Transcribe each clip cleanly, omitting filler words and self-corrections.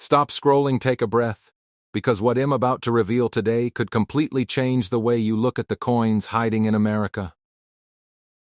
Stop scrolling, take a breath, because what I'm about to reveal today could completely change the way you look at the coins hiding in America.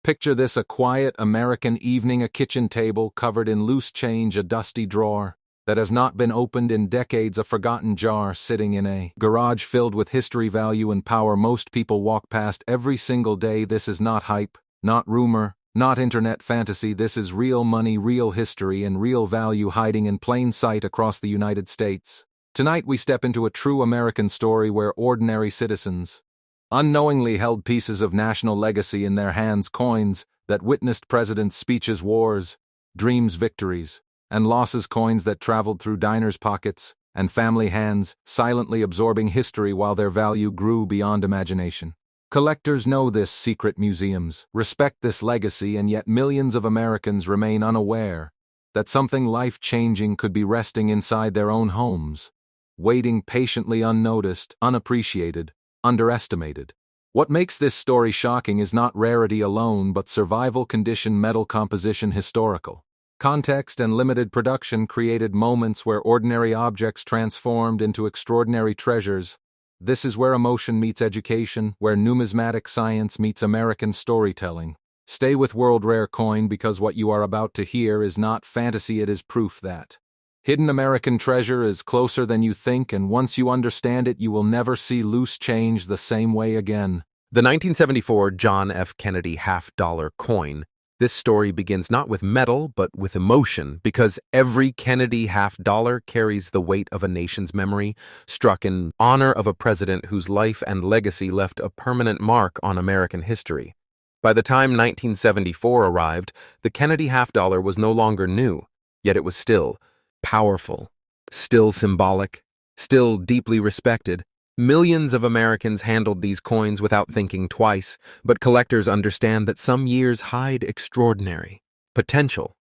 Picture this: a quiet American evening, a kitchen table covered in loose change, a dusty drawer that has not been opened in decades, a forgotten jar sitting in a garage filled with history, value, and power most people walk past every single day. This is not hype, not rumor, not internet fantasy. This is real money, real history, and real value hiding in plain sight across the United States. Tonight we step into a true American story where ordinary citizens unknowingly held pieces of national legacy in their hands, coins that witnessed presidents' speeches, wars, dreams, victories, and losses, coins that traveled through diners' pockets and family hands, silently absorbing history while their value grew beyond imagination. Collectors know this secret, museums respect this legacy, and yet millions of Americans remain unaware that something life-changing could be resting inside their own homes, waiting patiently, unnoticed, unappreciated, underestimated. What makes this story shocking is not rarity alone, but survival condition, metal composition, historical context, and limited production created moments where ordinary objects transformed into extraordinary treasures. This is where emotion meets education, where numismatic science meets American storytelling. Stay with World Rare Coin, because what you are about to hear is not fantasy, it is proof that hidden American treasure is closer than you think, and once you understand it, you will never see loose change the same way again. The 1974 John F. Kennedy half-dollar coin. This story begins not with metal, but with emotion, because every Kennedy half-dollar carries the weight of a nation's memory, struck in honor of a president whose life and legacy left a permanent mark on American history. By the time 1974 arrived, the Kennedy half-dollar was no longer new, yet it was still powerful, still symbolic, still deeply respected. Millions of Americans handled these coins without thinking twice, but collectors understand that some years hide extraordinary potential.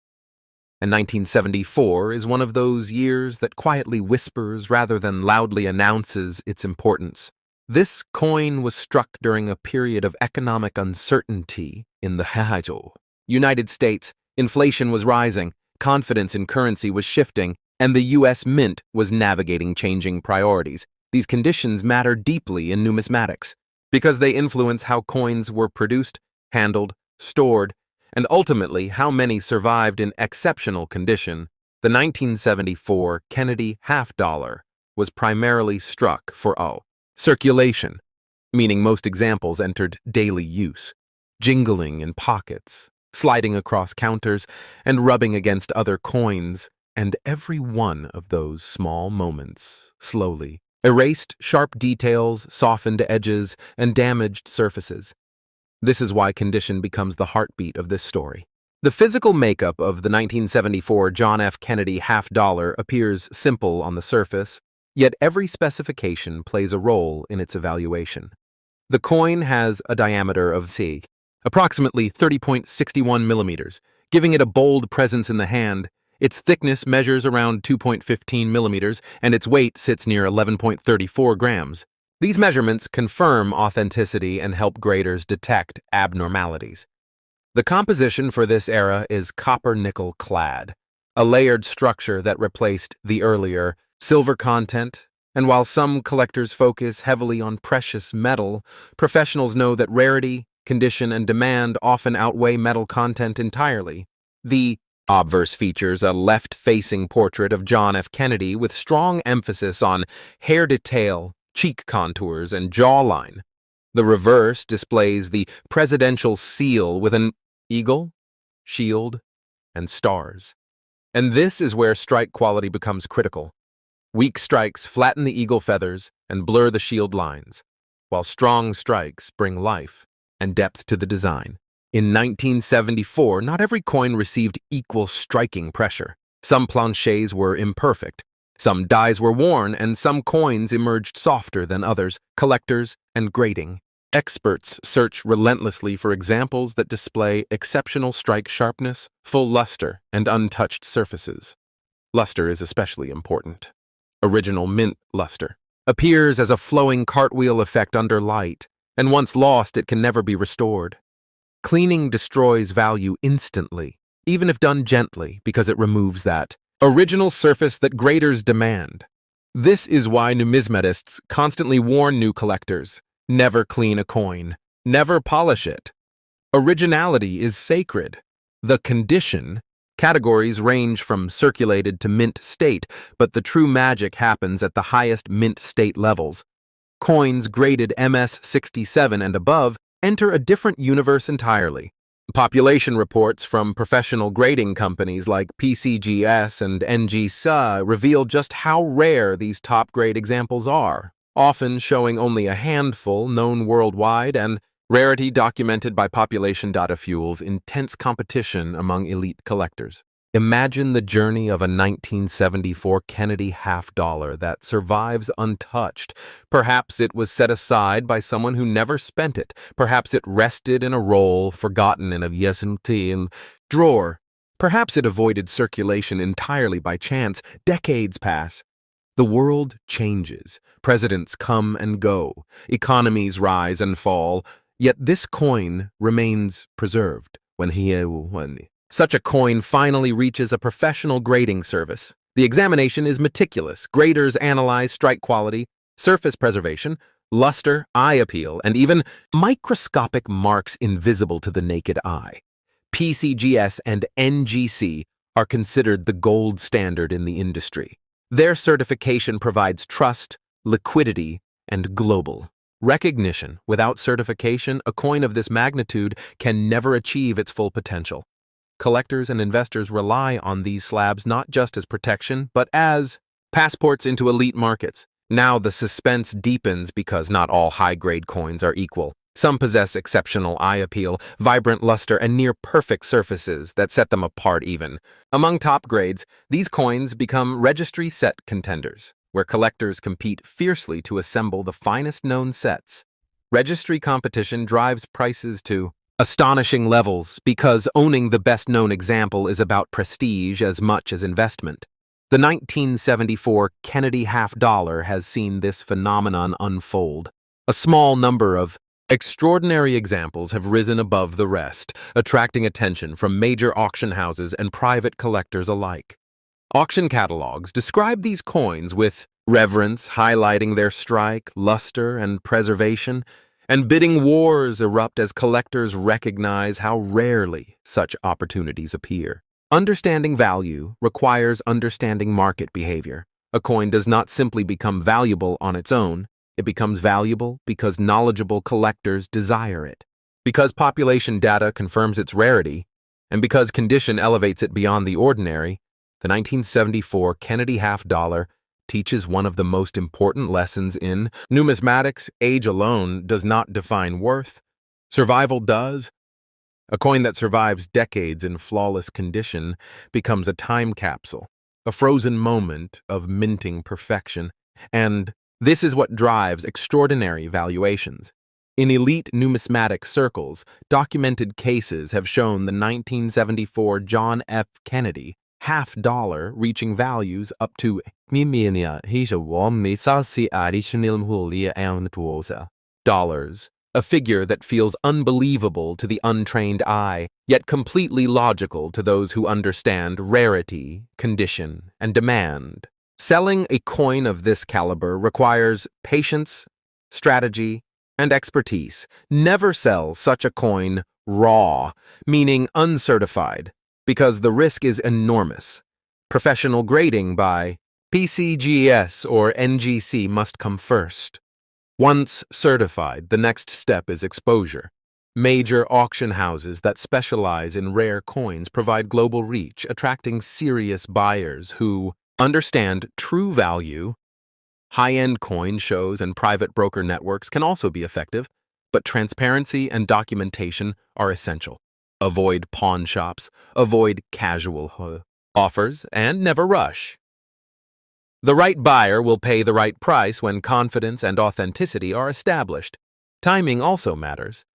And 1974 is one of those years that quietly whispers rather than loudly announces its importance. This coin was struck during a period of economic uncertainty in the United States. Inflation was rising, confidence in currency was shifting, and the U.S. Mint was navigating changing priorities. These conditions matter deeply in numismatics, because they influence how coins were produced, handled, stored, and ultimately how many survived in exceptional condition. The 1974 Kennedy half-dollar was primarily struck for circulation, meaning most examples entered daily use, jingling in pockets, sliding across counters, and rubbing against other coins, and every one of those small moments slowly erased sharp details, softened edges, and damaged surfaces. This is why condition becomes the heartbeat of this story. The physical makeup of the 1974 John F. Kennedy half-dollar appears simple on the surface, yet every specification plays a role in its evaluation. The coin has a diameter of approximately 30.61 millimeters, giving it a bold presence in the hand. Its thickness measures around 2.15 millimeters, and its weight sits near 11.34 grams. These measurements confirm authenticity and help graders detect abnormalities. The composition for this era is copper-nickel clad, a layered structure that replaced the earlier silver content. And while some collectors focus heavily on precious metal, professionals know that rarity, condition, and demand often outweigh metal content entirely. The obverse features a left-facing portrait of John F. Kennedy with strong emphasis on hair detail, cheek contours, and jawline. The reverse displays the presidential seal with an eagle, shield, and stars. And this is where strike quality becomes critical. Weak strikes flatten the eagle feathers and blur the shield lines, while strong strikes bring life and depth to the design. In 1974, not every coin received equal striking pressure. Some planchets were imperfect, some dies were worn, and some coins emerged softer than others. Collectors and grading experts search relentlessly for examples that display exceptional strike sharpness, full luster, and untouched surfaces. Luster is especially important. Original mint luster appears as a flowing cartwheel effect under light, and once lost, it can never be restored. Cleaning destroys value instantly, even if done gently, because it removes that Original surface that graders demand. This is why numismatists constantly warn new collectors: never clean a coin, never polish it. Originality is sacred. The condition. Categories range from circulated to mint state, but the true magic happens at the highest mint state levels. Coins graded MS-67 and above enter a different universe entirely. Population reports from professional grading companies like PCGS and NGSA reveal just how rare these top-grade examples are, often showing only a handful known worldwide, and rarity documented by population data fuels intense competition among elite collectors. Imagine the journey of a 1974 Kennedy half-dollar that survives untouched. Perhaps it was set aside by someone who never spent it. Perhaps it rested in a roll, forgotten in a Yesentin drawer. Perhaps it avoided circulation entirely by chance. Decades pass. The world changes. Presidents come and go. Economies rise and fall. Yet this coin remains preserved. Such a coin finally reaches a professional grading service. The examination is meticulous. Graders analyze strike quality, surface preservation, luster, eye appeal, and even microscopic marks invisible to the naked eye. PCGS and NGC are considered the gold standard in the industry. Their certification provides trust, liquidity, and global recognition. Without certification, a coin of this magnitude can never achieve its full potential. Collectors and investors rely on these slabs not just as protection, but as passports into elite markets. Now the suspense deepens because not all high-grade coins are equal. Some possess exceptional eye appeal, vibrant luster, and near-perfect surfaces that set them apart even. Among top grades, these coins become registry set contenders, where collectors compete fiercely to assemble the finest known sets. Registry competition drives prices to astonishing levels because owning the best-known example is about prestige as much as investment. The 1974 Kennedy half-dollar has seen this phenomenon unfold. A small number of extraordinary examples have risen above the rest, attracting attention from major auction houses and private collectors alike. Auction catalogs describe these coins with reverence, highlighting their strike, luster, and preservation, and bidding wars erupt as collectors recognize how rarely such opportunities appear. Understanding value requires understanding market behavior. A coin does not simply become valuable on its own. It becomes valuable because knowledgeable collectors desire it, because population data confirms its rarity, and because condition elevates it beyond the ordinary. The 1974 Kennedy half-dollar teaches one of the most important lessons in numismatics. Age alone does not define worth. Survival does. A coin that survives decades in flawless condition becomes a time capsule, a frozen moment of minting perfection, and this is what drives extraordinary valuations. In elite numismatic circles, documented cases have shown the 1974 John F. Kennedy half-dollar reaching values up to dollars, a figure that feels unbelievable to the untrained eye, yet completely logical to those who understand rarity, condition, and demand. Selling a coin of this caliber requires patience, strategy, and expertise. Never sell such a coin raw, meaning uncertified, because the risk is enormous. Professional grading by PCGS or NGC must come first. Once certified, the next step is exposure. Major auction houses that specialize in rare coins provide global reach, attracting serious buyers who understand true value. High-end coin shows and private broker networks can also be effective, but transparency and documentation are essential. Avoid pawn shops, avoid casual offers, and never rush. The right buyer will pay the right price when confidence and authenticity are established. Timing also matters.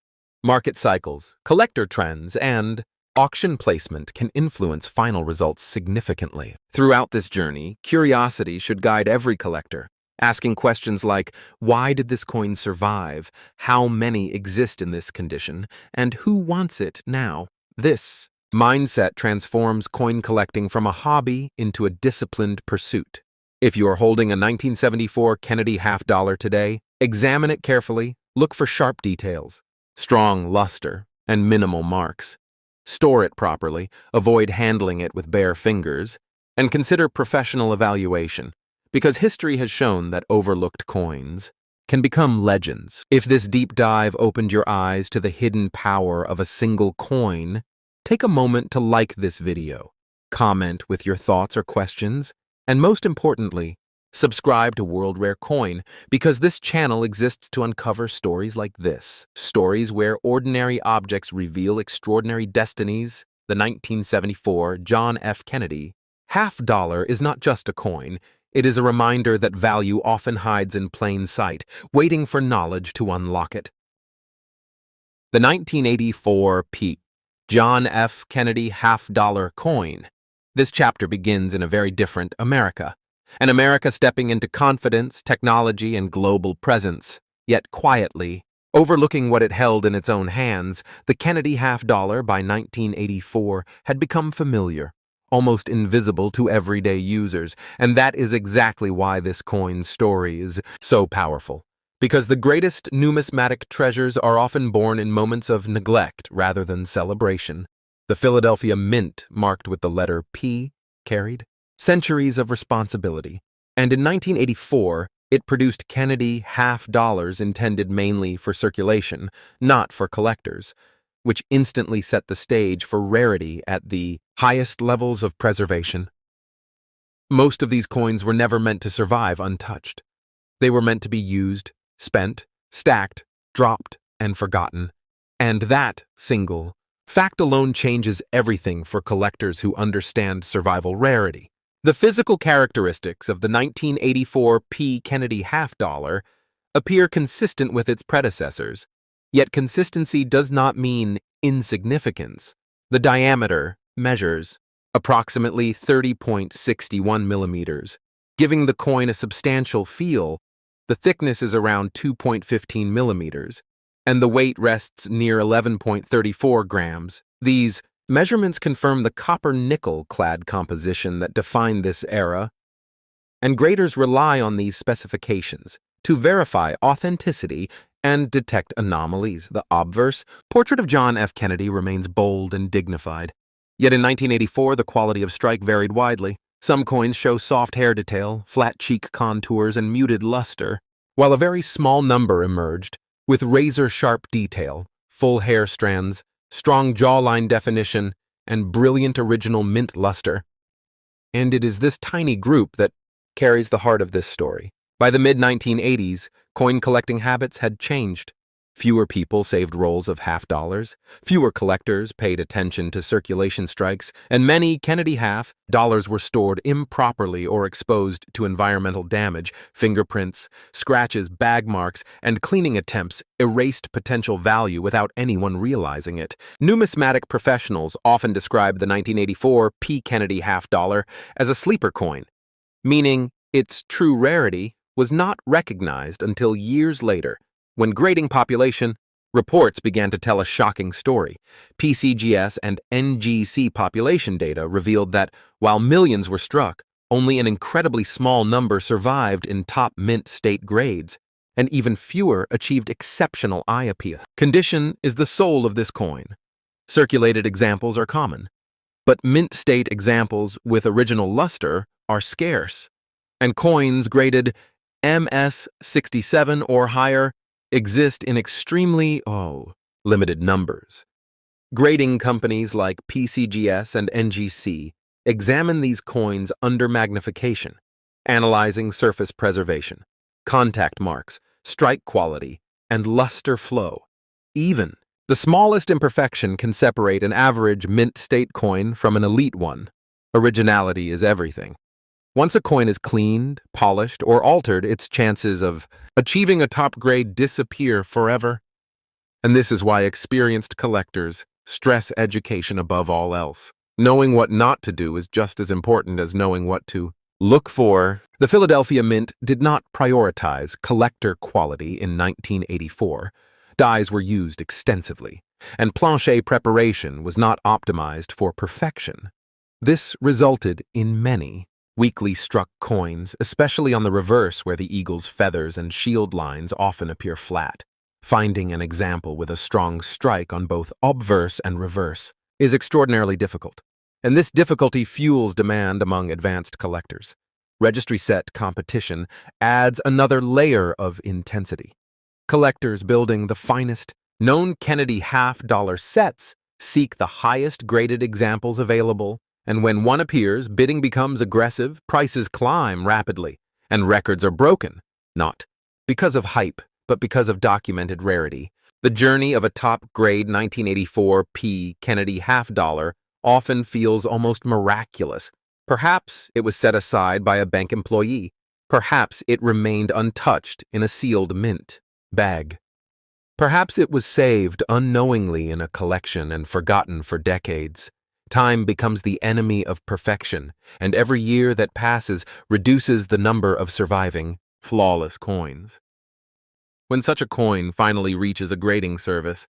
Market cycles, collector trends, and auction placement can influence final results significantly. Throughout this journey, curiosity should guide every collector, asking questions like, why did this coin survive? How many exist in this condition? And who wants it now? This mindset transforms coin collecting from a hobby into a disciplined pursuit. If you are holding a 1974 Kennedy half-dollar today, examine it carefully, look for sharp details, strong luster, and minimal marks. Store it properly, avoid handling it with bare fingers, and consider professional evaluation, because history has shown that overlooked coins can become legends. If this deep dive opened your eyes to the hidden power of a single coin, take a moment to like this video, comment with your thoughts or questions, and most importantly, subscribe to World Rare Coin, because this channel exists to uncover stories like this. Stories where ordinary objects reveal extraordinary destinies. The 1974 John F. Kennedy half-dollar is not just a coin. It is a reminder that value often hides in plain sight, waiting for knowledge to unlock it. The 1984 John F. Kennedy half-dollar coin. This chapter begins in a very different America. An America stepping into confidence, technology, and global presence. Yet quietly, overlooking what it held in its own hands, the Kennedy half-dollar by 1984 had become familiar, almost invisible to everyday users, and that is exactly why this coin's story is so powerful. Because the greatest numismatic treasures are often born in moments of neglect rather than celebration. The Philadelphia Mint, marked with the letter P, carried centuries of responsibility, and in 1984, it produced Kennedy half-dollars intended mainly for circulation, not for collectors, which instantly set the stage for rarity at the highest levels of preservation. Most of these coins were never meant to survive untouched. They were meant to be used, spent, stacked, dropped, and forgotten. And that single fact alone changes everything for collectors who understand survival rarity. The physical characteristics of the 1984 Kennedy half-dollar appear consistent with its predecessors, yet consistency does not mean insignificance. The diameter measures approximately 30.61 millimeters, giving the coin a substantial feel. The thickness is around 2.15 millimeters, and the weight rests near 11.34 grams. These measurements confirm the copper-nickel-clad composition that defined this era, and graders rely on these specifications to verify authenticity and detect anomalies. The obverse portrait of John F. Kennedy remains bold and dignified. Yet in 1984, the quality of strike varied widely. Some coins show soft hair detail, flat cheek contours, and muted luster, while a very small number emerged with razor-sharp detail, full hair strands, strong jawline definition, and brilliant original mint luster. And it is this tiny group that carries the heart of this story. By the mid-1980s, coin collecting habits had changed. Fewer people saved rolls of half-dollars, fewer collectors paid attention to circulation strikes, and many Kennedy half-dollars were stored improperly or exposed to environmental damage. Fingerprints, scratches, bag marks, and cleaning attempts erased potential value without anyone realizing it. Numismatic professionals often describe the 1984 Kennedy half-dollar as a sleeper coin, meaning its true rarity was not recognized until years later. When grading population, reports began to tell a shocking story. PCGS and NGC population data revealed that while millions were struck, only an incredibly small number survived in top mint state grades, and even fewer achieved exceptional eye appeal. Condition is the soul of this coin. Circulated examples are common, but mint state examples with original luster are scarce, and coins graded MS-67 or higher exist in extremely limited numbers. Grading companies like PCGS and NGC examine these coins under magnification, analyzing surface preservation, contact marks, strike quality, and luster flow. Even the smallest imperfection can separate an average mint state coin from an elite one. Originality is everything. Once a coin is cleaned, polished, or altered, its chances of achieving a top grade disappear forever. And this is why experienced collectors stress education above all else. Knowing what not to do is just as important as knowing what to look for. The Philadelphia Mint did not prioritize collector quality in 1984. Dies were used extensively. and planche preparation was not optimized for perfection. This resulted in many weakly struck coins, especially on the reverse where the eagle's feathers and shield lines often appear flat. Finding an example with a strong strike on both obverse and reverse is extraordinarily difficult, and this difficulty fuels demand among advanced collectors. Registry set competition adds another layer of intensity. Collectors building the finest, known Kennedy half-dollar sets seek the highest graded examples available, and when one appears, bidding becomes aggressive, prices climb rapidly, and records are broken, not because of hype, but because of documented rarity. The journey of a top-grade 1984 P Kennedy half-dollar often feels almost miraculous. Perhaps it was set aside by a bank employee. Perhaps it remained untouched in a sealed mint bag. Perhaps it was saved unknowingly in a collection and forgotten for decades. Time becomes the enemy of perfection, and every year that passes reduces the number of surviving, flawless coins. When such a coin finally reaches a grading service,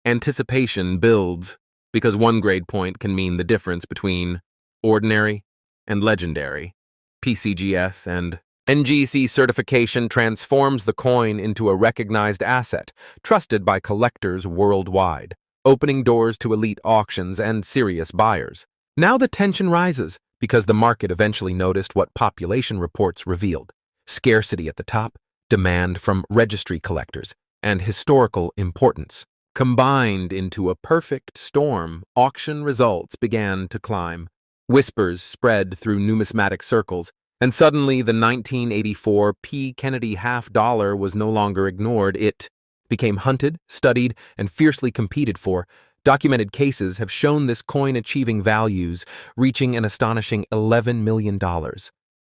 anticipation builds, because one grade point can mean the difference between ordinary and legendary. PCGS and NGC certification transforms the coin into a recognized asset, trusted by collectors worldwide, opening doors to elite auctions and serious buyers. Now the tension rises, because the market eventually noticed what population reports revealed: scarcity at the top, demand from registry collectors, and historical importance. Combined into a perfect storm, auction results began to climb. Whispers spread through numismatic circles, and suddenly the 1984 P. Kennedy half-dollar was no longer ignored. It became hunted, studied, and fiercely competed for. Documented cases have shown this coin achieving values reaching an astonishing $11 million,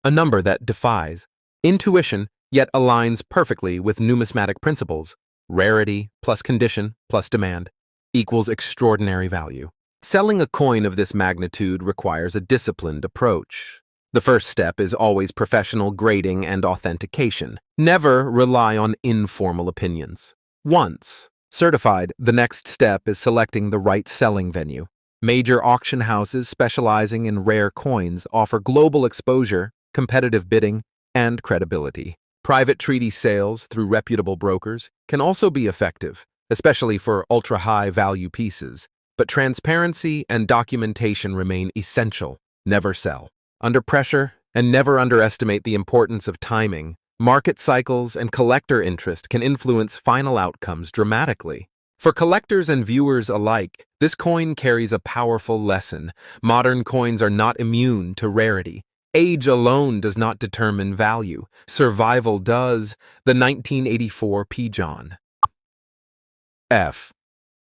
a number that defies intuition yet aligns perfectly with numismatic principles. Rarity plus condition plus demand equals extraordinary value. Selling a coin of this magnitude requires a disciplined approach. The first step is always professional grading and authentication. Never rely on informal opinions. Once certified, the next step is selecting the right selling venue. Major auction houses specializing in rare coins offer global exposure, competitive bidding, and credibility. Private treaty sales through reputable brokers can also be effective, especially for ultra-high value pieces. But transparency and documentation remain essential. Never sell under pressure, and never underestimate the importance of timing. Market cycles and collector interest can influence final outcomes dramatically. For collectors and viewers alike, this coin carries a powerful lesson. Modern coins are not immune to rarity. Age alone does not determine value. Survival does. The 1984 P. John F.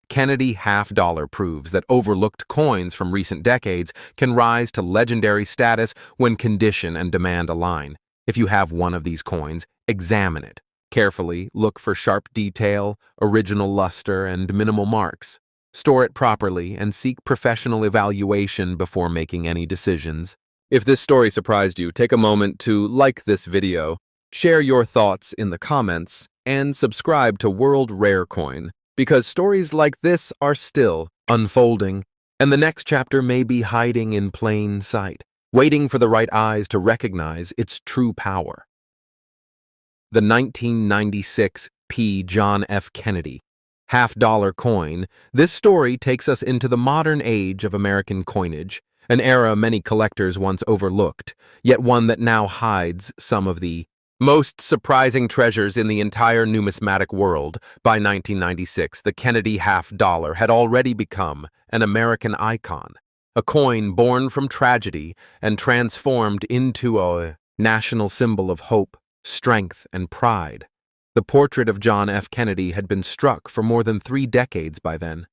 Kennedy half-dollar proves that overlooked coins from recent decades can rise to legendary status when condition and demand align. If you have one of these coins, examine it. Carefully look for sharp detail, original luster, and minimal marks. Store it properly and seek professional evaluation before making any decisions. If this story surprised you, take a moment to like this video, share your thoughts in the comments, and subscribe to World Rare Coin, because stories like this are still unfolding, and the next chapter may be hiding in plain sight, waiting for the right eyes to recognize its true power. The 1996 P. John F. Kennedy half-dollar coin. This story takes us into the modern age of American coinage, an era many collectors once overlooked, yet one that now hides some of the most surprising treasures in the entire numismatic world. By 1996, the Kennedy half-dollar had already become an American icon, a coin born from tragedy and transformed into a national symbol of hope, strength, and pride. The portrait of John F. Kennedy had been struck for more than 3 decades by then.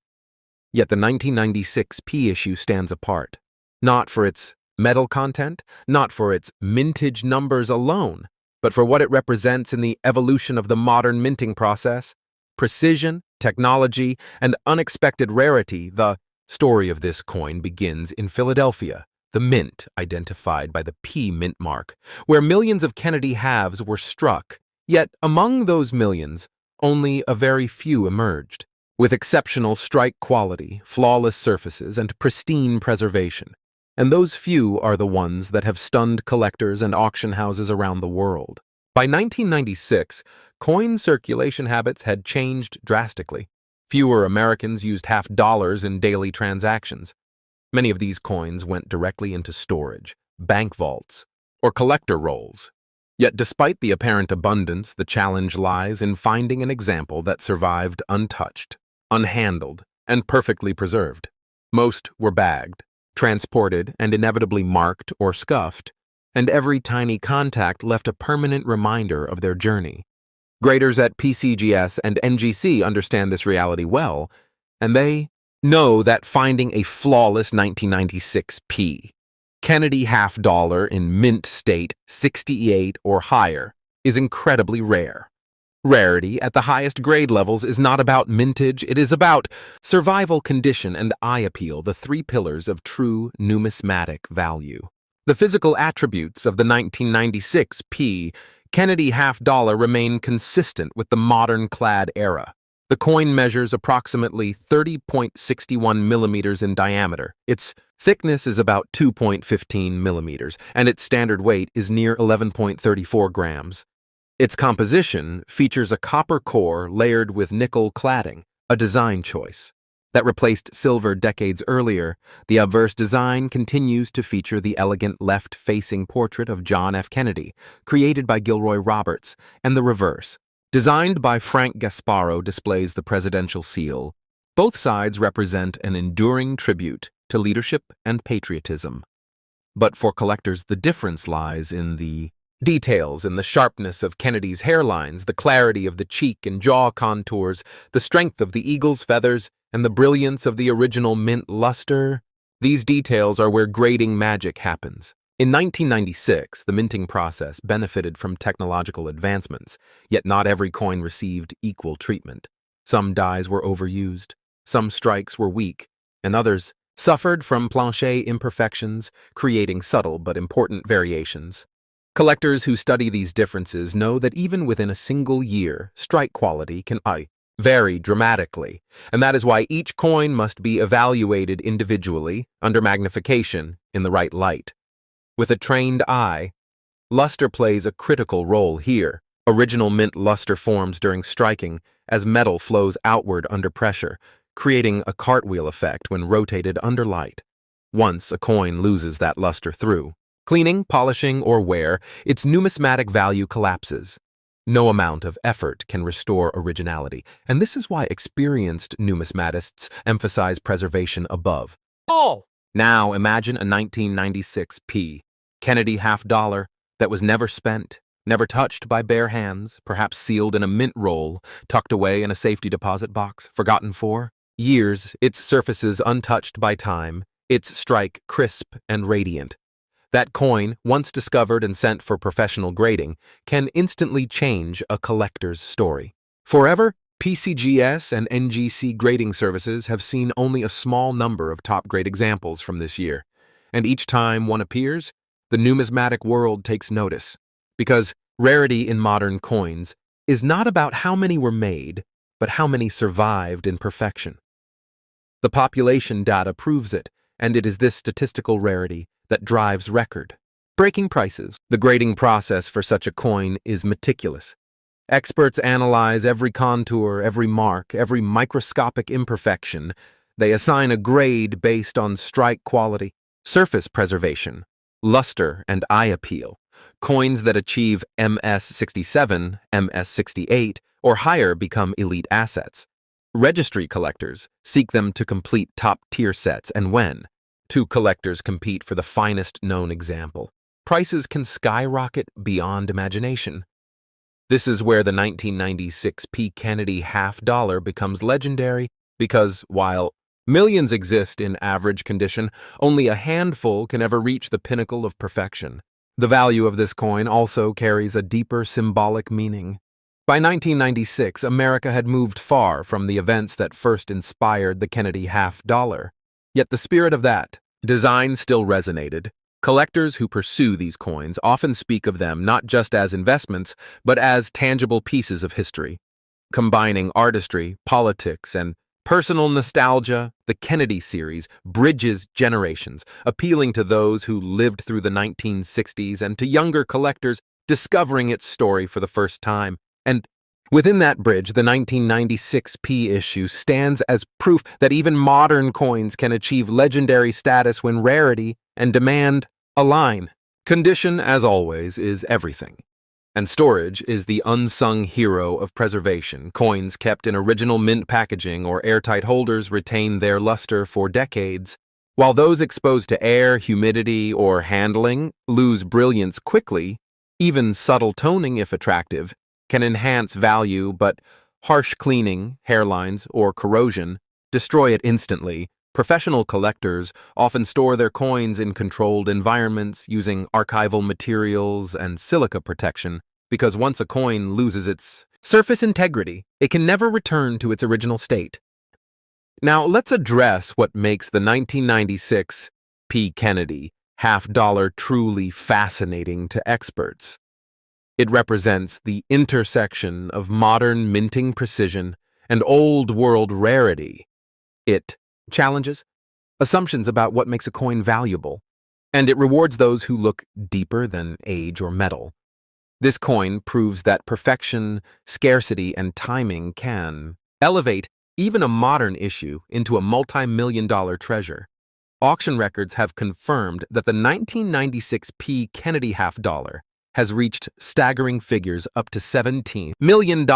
Yet the 1996 P issue stands apart, not for its metal content, not for its mintage numbers alone, but for what it represents in the evolution of the modern minting process: precision, technology, and unexpected rarity. The story of this coin begins in Philadelphia, the mint identified by the P mint mark, where millions of Kennedy halves were struck. Yet among those millions, only a very few emerged. with exceptional strike quality, flawless surfaces, and pristine preservation. And those few are the ones that have stunned collectors and auction houses around the world. By 1996, coin circulation habits had changed drastically. Fewer Americans used half dollars in daily transactions. Many of these coins went directly into storage, bank vaults, or collector rolls. Yet despite the apparent abundance, the challenge lies in finding an example that survived untouched, unhandled, and perfectly preserved. Most were bagged, transported, and inevitably marked or scuffed, and every tiny contact left a permanent reminder of their journey. Graders at PCGS and NGC understand this reality well, and they know that finding a flawless 1996 P. Kennedy half dollar in mint state 68 or higher is incredibly rare. Rarity at the highest grade levels is not about mintage, it is about survival condition and eye appeal, the three pillars of true numismatic value. The physical attributes of the 1996 P. Kennedy half dollar remain consistent with the modern clad era. The coin measures approximately 30.61 millimeters in diameter. Its thickness is about 2.15 millimeters, and its standard weight is near 11.34 grams. Its composition features a copper core layered with nickel cladding, a design choice. That replaced silver decades earlier, the obverse design continues to feature the elegant left-facing portrait of John F. Kennedy, created by Gilroy Roberts, and the reverse, designed by Frank Gasparo, displays the presidential seal. Both sides represent an enduring tribute to leadership and patriotism. But for collectors, the difference lies in the details, in the sharpness of Kennedy's hairlines, the clarity of the cheek and jaw contours, the strength of the eagle's feathers, and the brilliance of the original mint luster. These details are where grading magic happens. In 1996, the minting process benefited from technological advancements, yet not every coin received equal treatment. Some dies were overused, some strikes were weak, and others suffered from planchet imperfections, creating subtle but important variations. Collectors who study these differences know that even within a single year, strike quality can vary dramatically, and that is why each coin must be evaluated individually, under magnification, in the right light. With a trained eye, luster plays a critical role here. Original mint luster forms during striking as metal flows outward under pressure, creating a cartwheel effect when rotated under light. Once a coin loses that luster through cleaning, polishing, or wear, its numismatic value collapses. No amount of effort can restore originality, and this is why experienced numismatists emphasize preservation above all. Now imagine a 1996 P. Kennedy half dollar that was never spent, never touched by bare hands, perhaps sealed in a mint roll, tucked away in a safety deposit box, forgotten for years, its surfaces untouched by time, its strike crisp and radiant. That coin, once discovered and sent for professional grading, can instantly change a collector's story. Forever, PCGS and NGC grading services have seen only a small number of top-grade examples from this year, and each time one appears, the numismatic world takes notice, because rarity in modern coins is not about how many were made, but how many survived in perfection. The population data proves it, and it is this statistical rarity that drives record-breaking prices. The grading process for such a coin is meticulous. Experts analyze every contour, every mark, every microscopic imperfection. They assign a grade based on strike quality, surface preservation, luster, and eye appeal. Coins that achieve MS67, MS68, or higher become elite assets. Registry collectors seek them to complete top-tier sets, and when two collectors compete for the finest known example, prices can skyrocket beyond imagination. This is where the 1996 P. Kennedy half dollar becomes legendary, because while millions exist in average condition, only a handful can ever reach the pinnacle of perfection. The value of this coin also carries a deeper symbolic meaning. By 1996, America had moved far from the events that first inspired the Kennedy half dollar. Yet the spirit of that design still resonated. Collectors who pursue these coins often speak of them not just as investments, but as tangible pieces of history, combining artistry, politics, and Personal nostalgia, the Kennedy series, bridges generations, appealing to those who lived through the 1960s and to younger collectors discovering its story for the first time. And within that bridge, the 1996 P issue stands as proof that even modern coins can achieve legendary status when rarity and demand align. Condition, as always, is everything. And storage is the unsung hero of preservation. Coins kept in original mint packaging or airtight holders retain their luster for decades, while those exposed to air, humidity, or handling lose brilliance quickly. Even subtle toning, if attractive, can enhance value, but harsh cleaning, hairlines, or corrosion destroy it instantly. Professional collectors often store their coins in controlled environments using archival materials and silica protection, because once a coin loses its surface integrity, it can never return to its original state. Now, let's address what makes the 1996 P. Kennedy $50 truly fascinating to experts. It represents the intersection of modern minting precision and old-world rarity. It challenges assumptions about what makes a coin valuable, and it rewards those who look deeper than age or metal. This coin proves that perfection, scarcity, and timing can elevate even a modern issue into a multi-million-dollar treasure. Auction records have confirmed that the 1996 P. Kennedy $50 has reached staggering figures up to $17 million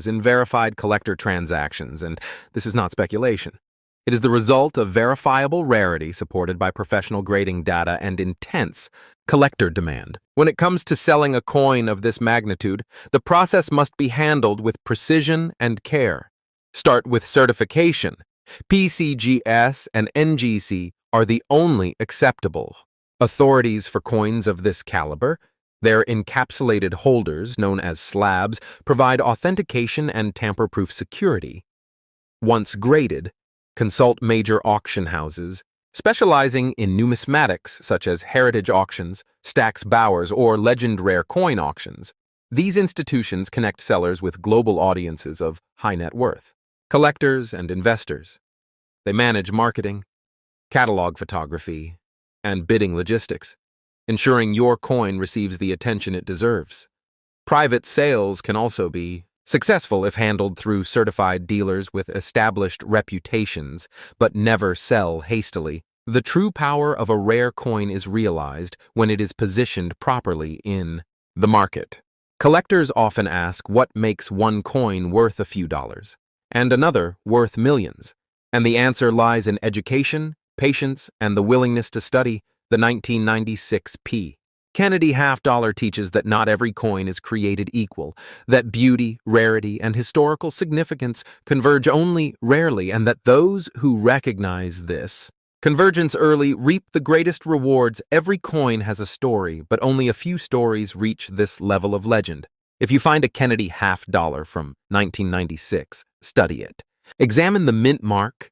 in verified collector transactions, and this is not speculation. It is the result of verifiable rarity supported by professional grading data and intense collector demand. When it comes to selling a coin of this magnitude, the process must be handled with precision and care. Start with certification. PCGS and NGC are the only acceptable authorities for coins of this caliber. Their encapsulated holders, known as slabs, provide authentication and tamper-proof security. Once graded, consult major auction houses specializing in numismatics such as Heritage Auctions, Stack's Bowers, or Legend Rare Coin Auctions. These institutions connect sellers with global audiences of high net worth, collectors and investors. They manage marketing, catalog photography, and bidding logistics, ensuring your coin receives the attention it deserves. Private sales can also be successful if handled through certified dealers with established reputations, but never sell hastily. The true power of a rare coin is realized when it is positioned properly in the market. Collectors often ask what makes one coin worth a few dollars and another worth millions, and the answer lies in education, patience, and the willingness to study. The 1996 P. Kennedy $50 teaches that not every coin is created equal, that beauty, rarity, and historical significance converge only rarely, and that those who recognize this convergence early reap the greatest rewards. Every coin has a story, but only a few stories reach this level of legend. If you find a Kennedy $50 from 1996, study it. Examine the mint mark,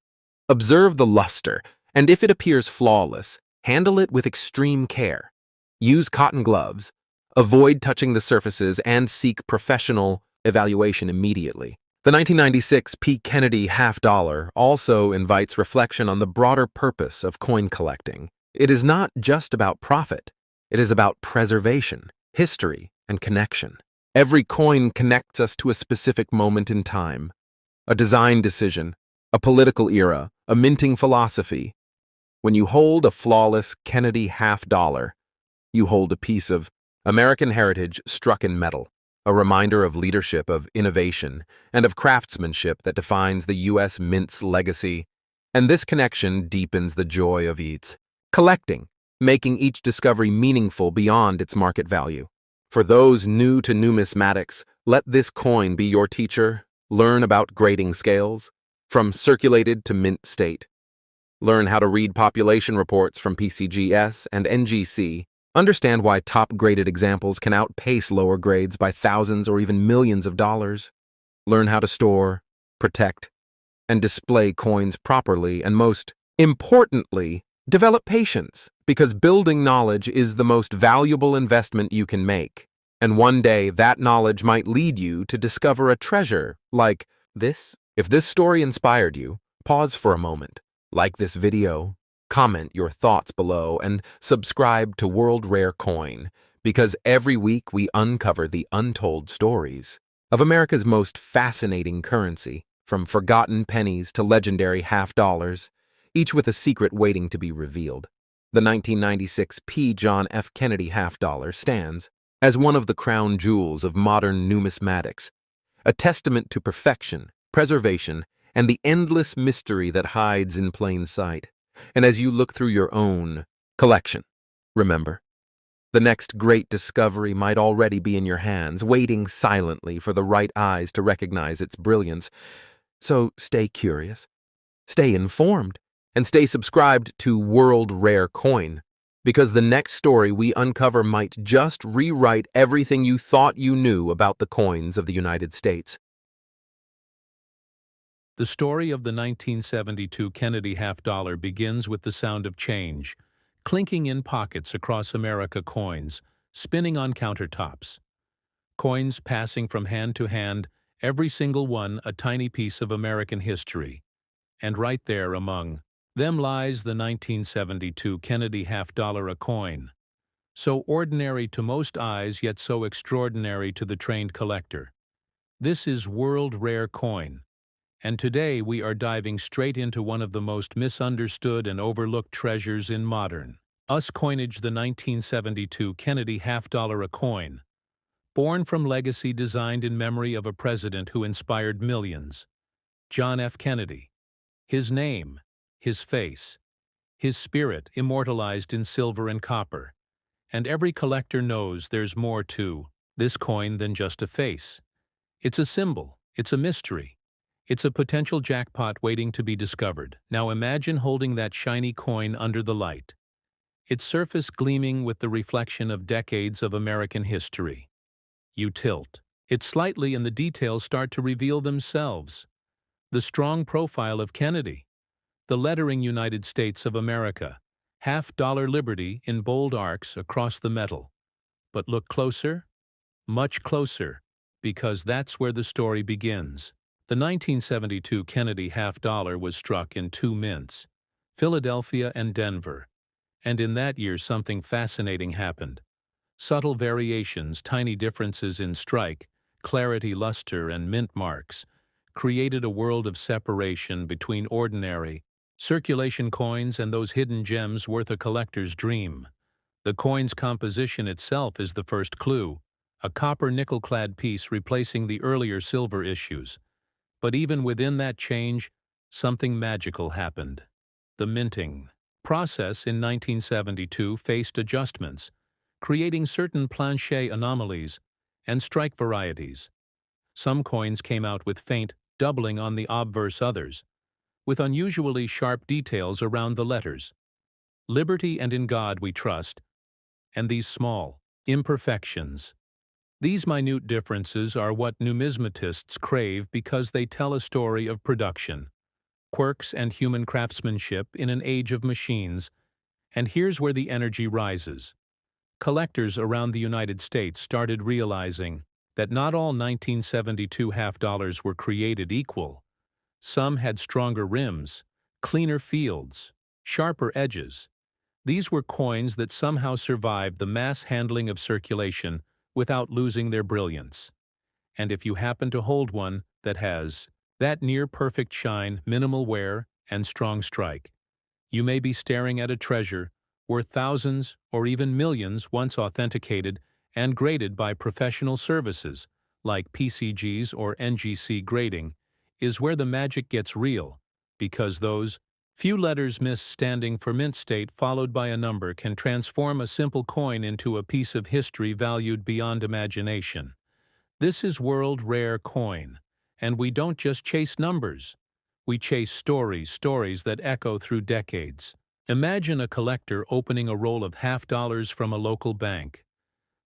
observe the luster, and if it appears flawless, handle it with extreme care. Use cotton gloves, avoid touching the surfaces, and seek professional evaluation immediately. The 1996 P. Kennedy $50 also invites reflection on the broader purpose of coin collecting. It is not just about profit. It is about preservation, history, and connection. Every coin connects us to a specific moment in time, a design decision, a political era, a minting philosophy. When you hold a flawless Kennedy $50, you hold a piece of American heritage struck in metal, a reminder of leadership, of innovation, and of craftsmanship that defines the U.S. Mint's legacy. And this connection deepens the joy of its collecting, making each discovery meaningful beyond its market value. For those new to numismatics, let this coin be your teacher. Learn about grading scales, from circulated to mint state. Learn how to read population reports from PCGS and NGC. Understand why top-graded examples can outpace lower grades by thousands or even millions of dollars. Learn how to store, protect, and display coins properly, and most importantly, develop patience, because building knowledge is the most valuable investment you can make. And one day, that knowledge might lead you to discover a treasure like this. If this story inspired you, Pause for a moment, like this video, comment your thoughts below, and subscribe to World Rare Coin, because every week we uncover the untold stories of America's most fascinating currency, from forgotten pennies to legendary half-dollars, each with a secret waiting to be revealed. The 1996 P. John F. Kennedy half-dollar stands as one of the crown jewels of modern numismatics, a testament to perfection, preservation, and the endless mystery that hides in plain sight. And as you look through your own collection, remember, the next great discovery might already be in your hands, waiting silently for the right eyes to recognize its brilliance. So stay curious, stay informed, and stay subscribed to World Rare Coin, because the next story we uncover might just rewrite everything you thought you knew about the coins of the United States. The story of the 1972 Kennedy half-dollar begins with the sound of change, clinking in pockets across America, coins spinning on countertops. Coins passing from hand to hand, every single one a tiny piece of American history. And right there among them lies the 1972 Kennedy half-dollar, a coin. So ordinary to most eyes, yet so extraordinary to the trained collector. This is World Rare Coin. And today we are diving straight into one of the most misunderstood and overlooked treasures in modern US coinage, the 1972 Kennedy half-dollar, a coin. Born from legacy designed in memory of a president who inspired millions, John F. Kennedy. His name, his face, his spirit immortalized in silver and copper. And every collector knows there's more to this coin than just a face. It's a symbol, it's a mystery. It's a potential jackpot waiting to be discovered. Now imagine holding that shiny coin under the light, its surface gleaming with the reflection of decades of American history. You tilt it slightly and the details start to reveal themselves. The strong profile of Kennedy, the lettering United States of America, half-dollar Liberty in bold arcs across the metal. But look closer, much closer, because that's where the story begins. The 1972 Kennedy half-dollar was struck in two mints, Philadelphia and Denver. And in that year something fascinating happened. Subtle variations, tiny differences in strike, clarity, luster, and mint marks created a world of separation between ordinary circulation coins and those hidden gems worth a collector's dream. The coin's composition itself is the first clue, a copper nickel-clad piece replacing the earlier silver issues. But even within that change, something magical happened. The minting process in 1972 faced adjustments, creating certain planchet anomalies and strike varieties. Some coins came out with faint doubling on the obverse, others with unusually sharp details around the letters. Liberty and in God we trust, and these small imperfections. These minute differences are what numismatists crave because they tell a story of production, quirks, and human craftsmanship in an age of machines. And here's where the energy rises. Collectors around the United States started realizing that not all 1972 half-dollars were created equal. Some had stronger rims, cleaner fields, sharper edges. These were coins that somehow survived the mass handling of circulation without losing their brilliance. And if you happen to hold one that has that near-perfect shine, minimal wear, and strong strike, you may be staring at a treasure worth thousands or even millions once authenticated and graded by professional services like PCGs or NGC grading. Is where the magic gets real, because those few letters missed standing for mint state followed by a number can transform a simple coin into a piece of history valued beyond imagination. This is World Rare Coin, and we don't just chase numbers. We chase stories that echo through decades. Imagine a collector opening a roll of half-dollars from a local bank,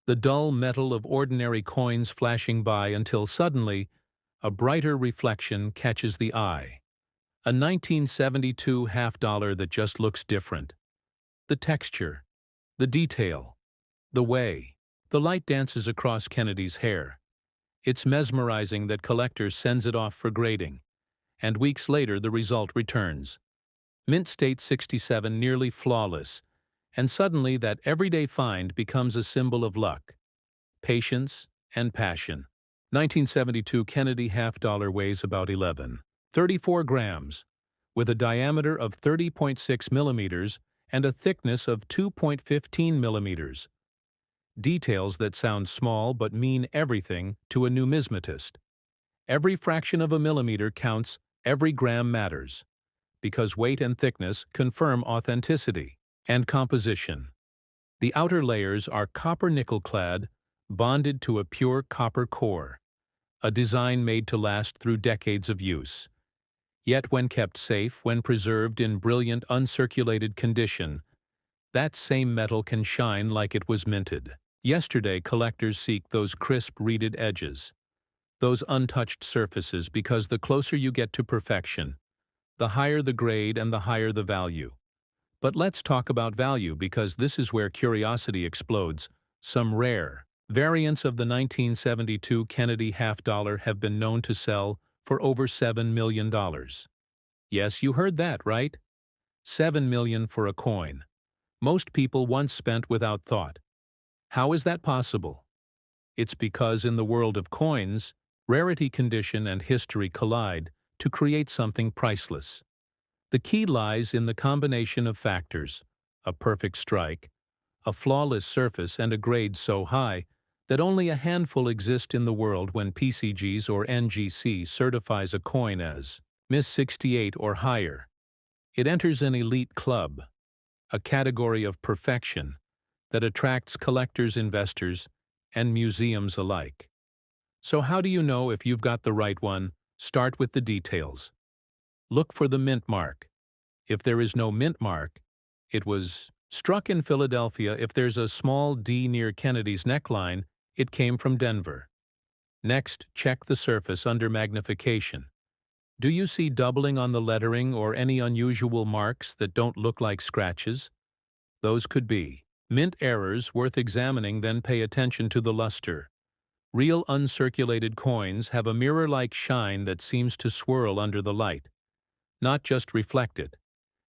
the dull metal of ordinary coins flashing by until suddenly a brighter reflection catches the eye. A 1972 half-dollar that just looks different. The texture, the detail, the way the light dances across Kennedy's hair. It's mesmerizing that collectors sends it off for grading. and weeks later the result returns. Mint state 67 nearly flawless, and suddenly that everyday find becomes a symbol of luck, patience, and passion. 1972 Kennedy half dollar weighs about 11.34 grams, with a diameter of 30.6 millimeters and a thickness of 2.15 millimeters. Details that sound small but mean everything to a numismatist. Every fraction of a millimeter counts, every gram matters, because weight and thickness confirm authenticity. And composition. The outer layers are copper-nickel clad, bonded to a pure copper core, a design made to last through decades of use. Yet when kept safe, when preserved in brilliant uncirculated condition, that same metal can shine like it was minted. Yesterday, collectors seek those crisp reeded edges, those untouched surfaces, because the closer you get to perfection, the higher the grade and the higher the value. But let's talk about value, because this is where curiosity explodes. Some rare variants of the 1972 Kennedy half dollar have been known to sell for over $7 million. Yes, you heard that right. $7 million for a coin. Most people once spent without thought. How is that possible? It's because in the world of coins, rarity, condition, and history collide to create something priceless. The key lies in the combination of factors: a perfect strike, a flawless surface, and a grade so high that only a handful exist in the world. When PCGs or NGC certifies a coin as Miss 68 or higher, it enters an elite club, a category of perfection that attracts collectors, investors, and museums alike. So how do you know if you've got the right one? Start with the details. Look for the mint mark. If there is no mint mark, it was struck in Philadelphia. If there's a small D near Kennedy's neckline, it came from Denver. Next, check the surface under magnification. Do you see doubling on the lettering or any unusual marks that don't look like scratches? Those could be mint errors worth examining. Then pay attention to the luster. Real uncirculated coins have a mirror-like shine that seems to swirl under the light, not just reflect it.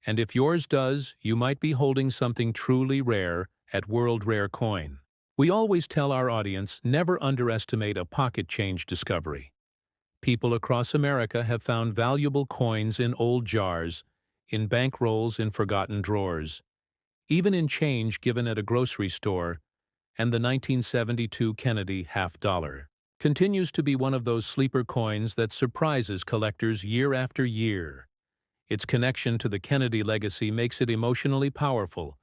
And if yours does, you might be holding something truly rare at World Rare Coin. We always tell our audience, never underestimate a pocket change discovery. People across America have found valuable coins in old jars, in bank rolls, in forgotten drawers, even in change given at a grocery store. And the 1972 Kennedy half dollar continues to be one of those sleeper coins that surprises collectors year after year. Its connection to the Kennedy legacy makes it emotionally powerful,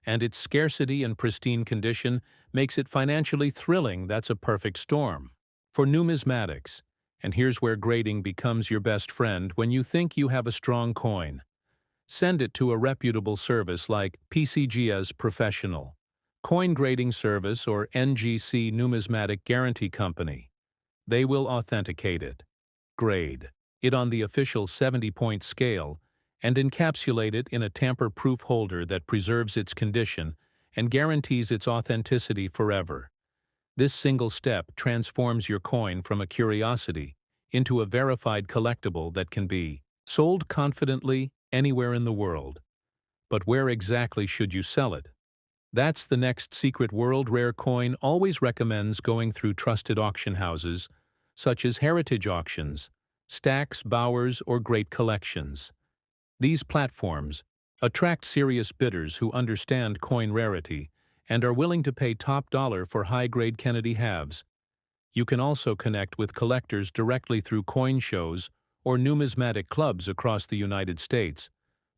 and its scarcity and pristine condition makes it financially thrilling. That's a perfect storm for numismatics. And here's where grading becomes your best friend. When you think you have a strong coin, send it to a reputable service like PCG's Professional Coin Grading Service or NGC Numismatic Guarantee Company. They will authenticate it, grade it on the official 70-point scale, and encapsulate it in a tamper-proof holder that preserves its condition and guarantees its authenticity forever. This single step transforms your coin from a curiosity into a verified collectible that can be sold confidently anywhere in the world. But where exactly should you sell it? That's the next secret. World Rare Coin always recommends going through trusted auction houses, such as Heritage Auctions, Stax, Bowers, or Great Collections. These platforms attract serious bidders who understand coin rarity and are willing to pay top dollar for high-grade Kennedy halves. You can also connect with collectors directly through coin shows or numismatic clubs across the United States,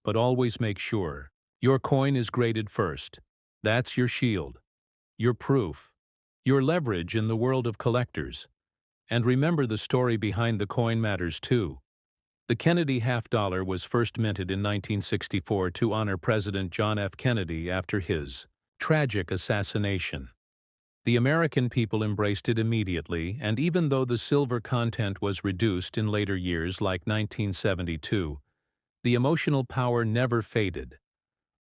but always make sure your coin is graded first. That's your shield, your proof, your leverage in the world of collectors. And remember, the story behind the coin matters too. The Kennedy half dollar was first minted in 1964 to honor President John F. Kennedy after his tragic assassination. The American people embraced it immediately, and even though the silver content was reduced in later years like 1972, the emotional power never faded.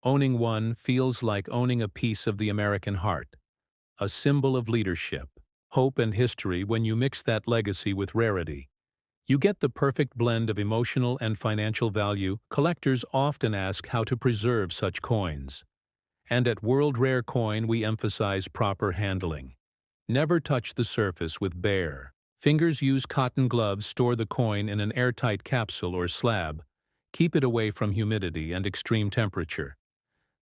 Owning one feels like owning a piece of the American heart, a symbol of leadership, hope, and history. When you mix that legacy with rarity, You get the perfect blend of emotional and financial value. Collectors often ask how to preserve such coins. And at World Rare Coin, we emphasize proper handling. Never touch the surface with bare fingers. Use cotton gloves. Store the coin in an airtight capsule or slab. Keep it away from humidity and extreme temperature.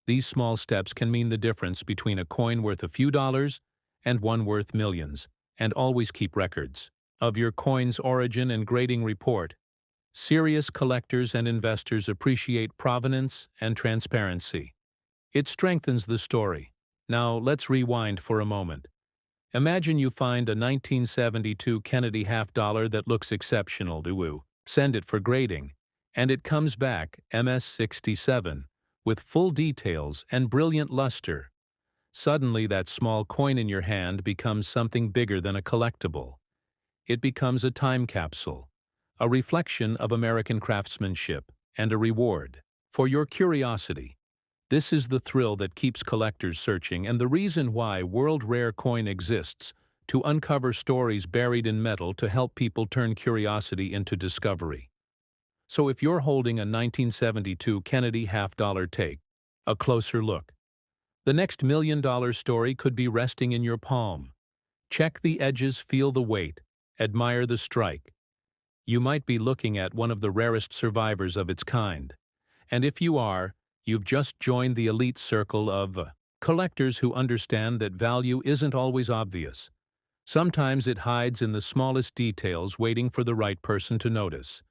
These small steps can mean the difference between a coin worth a few dollars and one worth millions. And always keep records of your coin's origin and grading report. Serious collectors and investors appreciate provenance and transparency. It strengthens the story. Now, let's rewind for a moment. Imagine you find a 1972 Kennedy half-dollar that looks exceptional to you. Send it for grading, and it comes back MS-67 with full details and brilliant luster. Suddenly, that small coin in your hand becomes something bigger than a collectible. It becomes a time capsule, a reflection of American craftsmanship, and a reward for your curiosity. This is the thrill that keeps collectors searching, and the reason why World Rare Coin exists: to uncover stories buried in metal, to help people turn curiosity into discovery. So if you're holding a 1972 Kennedy half-dollar, take a closer look. The next million-dollar story could be resting in your palm. Check the edges, feel the weight, admire the strike. You might be looking at one of the rarest survivors of its kind. And if you are, you've just joined the elite circle of collectors who understand that value isn't always obvious. Sometimes it hides in the smallest details, waiting for the right person to notice.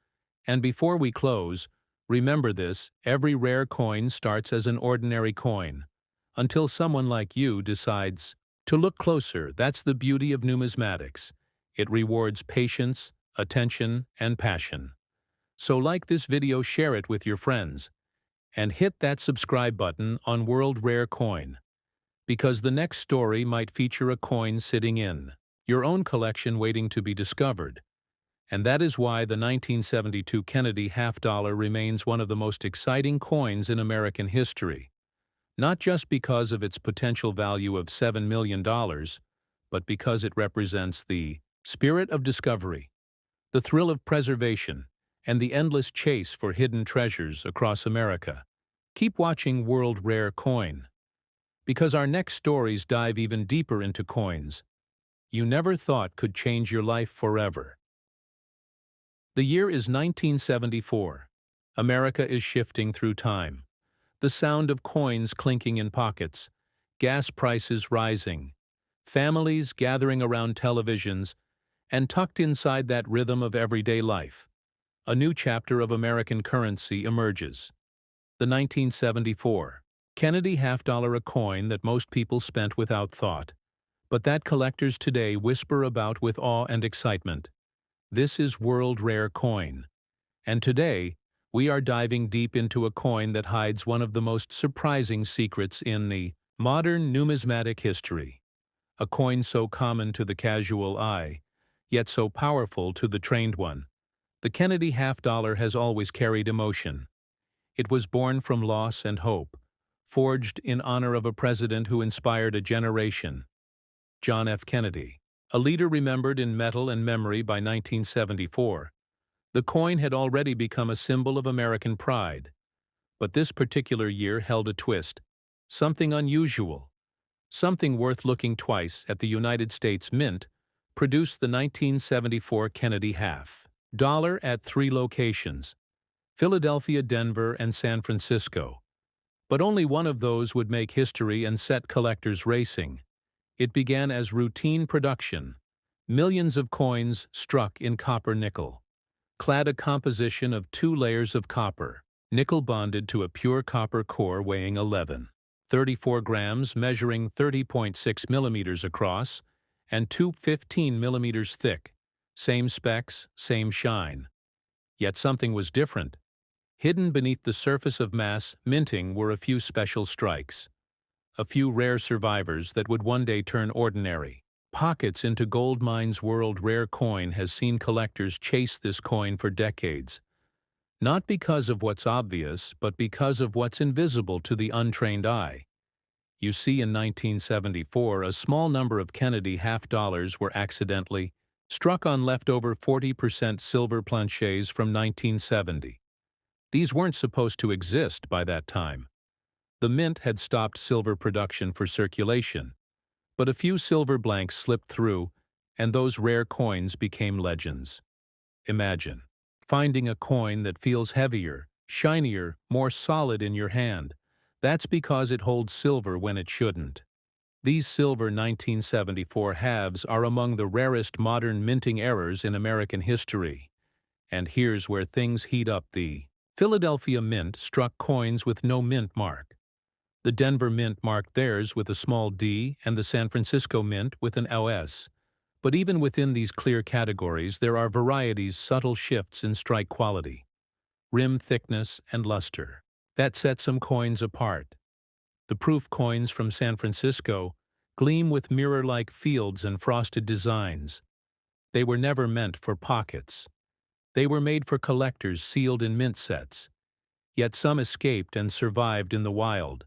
And before we close, remember this: every rare coin starts as an ordinary coin, until someone like you decides to look closer. That's the beauty of numismatics. It rewards patience, attention, and passion. So like this video, share it with your friends, and hit that subscribe button on World Rare Coin, because the next story might feature a coin sitting in your own collection waiting to be discovered. And that is why the 1972 Kennedy half-dollar remains one of the most exciting coins in American history. Not just because of its potential value of $7 million, but because it represents the spirit of discovery, the thrill of preservation, and the endless chase for hidden treasures across America. Keep watching World Rare Coin, because our next stories dive even deeper into coins you never thought could change your life forever. The year is 1974. America is shifting through time. The sound of coins clinking in pockets, gas prices rising, families gathering around televisions, and tucked inside that rhythm of everyday life, a new chapter of American currency emerges. The 1974 Kennedy half-dollar, a coin that most people spent without thought, but that collectors today whisper about with awe and excitement. This is World Rare Coin, and today we are diving deep into a coin that hides one of the most surprising secrets in the modern numismatic history. A coin so common to the casual eye, yet so powerful to the trained one. The Kennedy half-dollar has always carried emotion. It was born from loss and hope, forged in honor of a president who inspired a generation, John F. Kennedy, a leader remembered in metal and memory. By 1974, the coin had already become a symbol of American pride. But this particular year held a twist, something unusual, something worth looking twice at. The United States Mint produced the 1974 Kennedy half-dollar at 3 locations: Philadelphia, Denver, and San Francisco. But only one of those would make history and set collectors racing. It began as routine production. Millions of coins struck in copper-nickel, clad a composition of 2 layers of copper, nickel bonded to a pure copper core weighing 11.34 grams, measuring 30.6 millimeters across, and 2.15 millimeters thick. Same specs, same shine. Yet something was different. Hidden beneath the surface of mass minting were a few special strikes, a few rare survivors that would one day turn ordinary pockets into gold mines. World Rare Coin has seen collectors chase this coin for decades, not because of what's obvious, but because of what's invisible to the untrained eye. You see, in 1974, a small number of Kennedy half-dollars were accidentally struck on leftover 40% silver planchets from 1970. These weren't supposed to exist by that time. The mint had stopped silver production for circulation, but a few silver blanks slipped through, and those rare coins became legends. Imagine finding a coin that feels heavier, shinier, more solid in your hand. That's because it holds silver when it shouldn't. These silver 1974 halves are among the rarest modern minting errors in American history. And here's where things heat up. The Philadelphia Mint struck coins with no mint mark. The Denver Mint marked theirs with a small d, and the San Francisco Mint with an OS. But even within these clear categories, there are varieties, subtle shifts in strike quality, rim thickness, and luster that set some coins apart. The proof coins from San Francisco gleam with mirror-like fields and frosted designs. They were never meant for pockets. They were made for collectors sealed in mint sets. Yet some escaped and survived in the wild.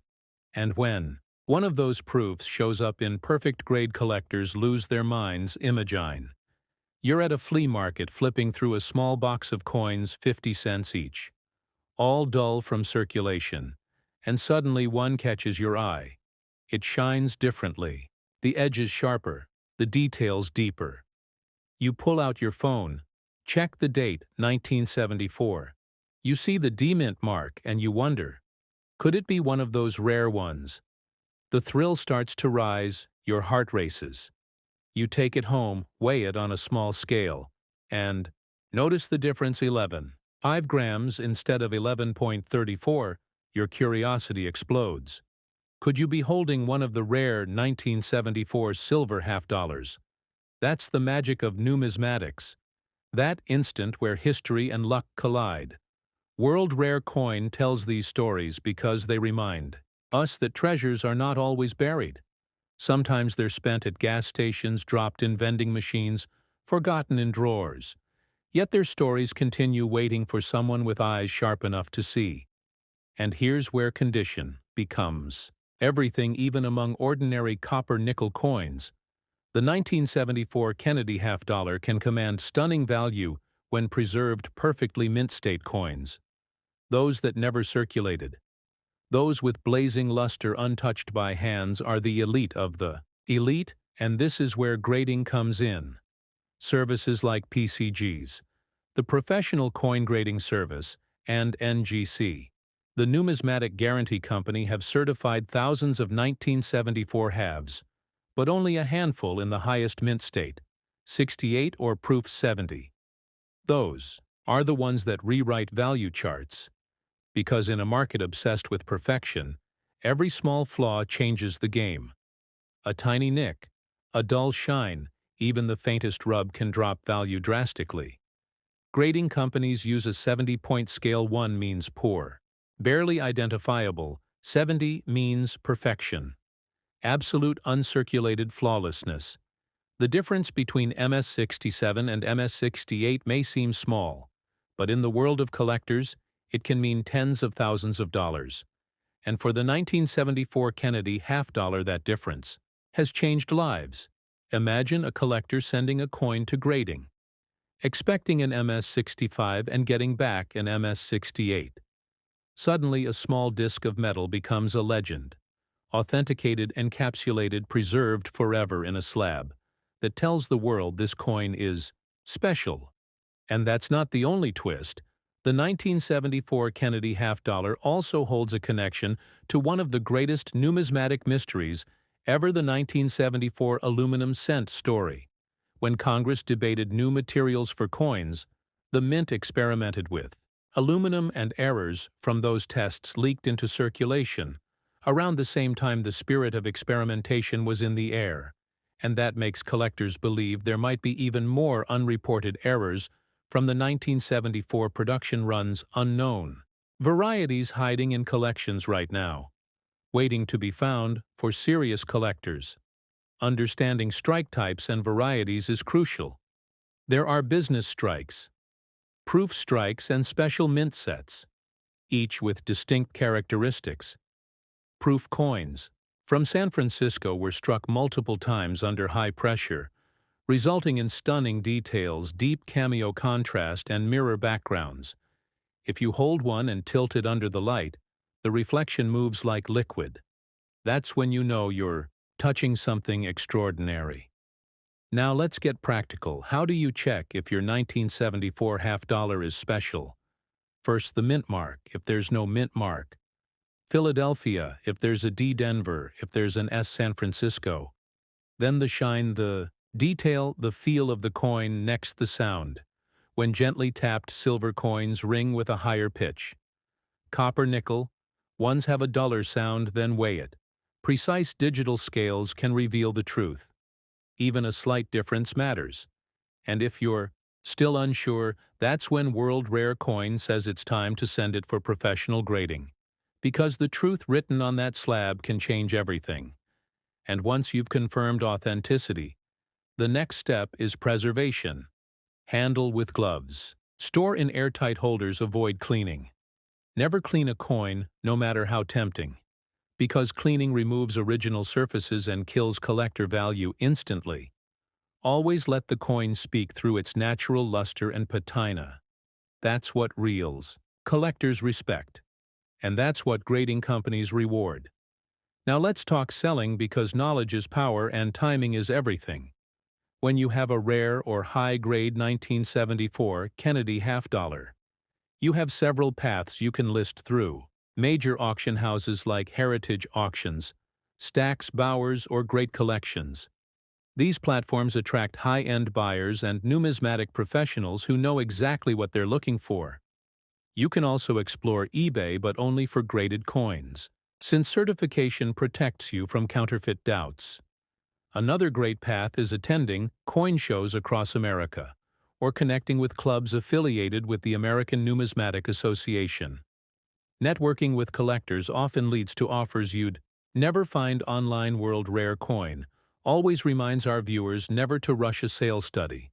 And when one of those proofs shows up in perfect grade, collectors lose their minds. Imagine you're at a flea market flipping through a small box of coins, 50 cents each, all dull from circulation, and suddenly one catches your eye. It shines differently, the edges sharper, the details deeper. You pull out your phone, check the date, 1974. You see the D-mint mark and you wonder, could it be one of those rare ones? The thrill starts to rise, your heart races. You take it home, weigh it on a small scale, and notice the difference: 11.5 grams instead of 11.34. Your curiosity explodes. Could you be holding one of the rare 1974 silver half-dollars? That's the magic of numismatics. That instant where history and luck collide. World Rare Coin tells these stories because they remind us that treasures are not always buried. Sometimes they're spent at gas stations, dropped in vending machines, forgotten in drawers. Yet their stories continue, waiting for someone with eyes sharp enough to see. And here's where condition becomes everything, even among ordinary copper-nickel coins. The 1974 Kennedy half-dollar can command stunning value when preserved perfectly. Mint-state coins, those that never circulated, those with blazing luster untouched by hands, are the elite of the elite, and this is where grading comes in. Services like PCGs, the Professional Coin Grading Service, and NGC, the Numismatic Guarantee Company, have certified thousands of 1974 halves, but only a handful in the highest mint state, 68 or proof 70. Those are the ones that rewrite value charts. Because in a market obsessed with perfection, every small flaw changes the game. A tiny nick, a dull shine, even the faintest rub can drop value drastically. Grading companies use a 70-point scale. 1 means poor, barely identifiable; 70 means perfection, absolute uncirculated flawlessness. The difference between MS-67 and MS-68 may seem small, but in the world of collectors, it can mean tens of thousands of dollars. And for the 1974 Kennedy half-dollar, that difference has changed lives. Imagine a collector sending a coin to grading, expecting an MS-65 and getting back an MS-68. Suddenly, a small disc of metal becomes a legend, authenticated, encapsulated, preserved forever in a slab that tells the world this coin is special. And that's not the only twist. The 1974 Kennedy half-dollar also holds a connection to one of the greatest numismatic mysteries ever: the 1974 aluminum cent story. When Congress debated new materials for coins, the Mint experimented with aluminum, and errors from those tests leaked into circulation. Around the same time, the spirit of experimentation was in the air, and that makes collectors believe there might be even more unreported errors from the 1974 production runs, unknown varieties hiding in collections right now, waiting to be found for serious collectors. Understanding strike types and varieties is crucial. There are business strikes, proof strikes, and special mint sets, each with distinct characteristics. Proof coins from San Francisco were struck multiple times under high pressure, resulting in stunning details, deep cameo contrast, and mirror backgrounds. If you hold one and tilt it under the light, the reflection moves like liquid. That's when you know you're touching something extraordinary. Now let's get practical. How do you check if your 1974 half dollar is special? First, the mint mark, if there's no mint mark. Philadelphia, if there's a D Denver, if there's an S San Francisco. Then the shine, the detail, the feel of the coin, next the sound. When gently tapped, silver coins ring with a higher pitch. Copper, nickel, ones have a duller sound, then weigh it. Precise digital scales can reveal the truth. Even a slight difference matters. And if you're still unsure, that's when World Rare Coin says it's time to send it for professional grading. Because the truth written on that slab can change everything. And once you've confirmed authenticity, the next step is preservation. Handle with gloves. Store in airtight holders, avoid cleaning. Never clean a coin, no matter how tempting. Because cleaning removes original surfaces and kills collector value instantly. Always let the coin speak through its natural luster and patina. That's what reals collectors respect. And that's what grading companies reward. Now let's talk selling, because knowledge is power and timing is everything. When you have a rare or high-grade 1974 Kennedy half dollar, you have several paths you can list through. Major auction houses like Heritage Auctions, Stack's, Bowers, or Great Collections. These platforms attract high-end buyers and numismatic professionals who know exactly what they're looking for. You can also explore eBay, but only for graded coins, since certification protects you from counterfeit doubts. Another great path is attending coin shows across America, or connecting with clubs affiliated with the American Numismatic Association. Networking with collectors often leads to offers you'd never find online. World Rare Coin always reminds our viewers never to rush a sale study.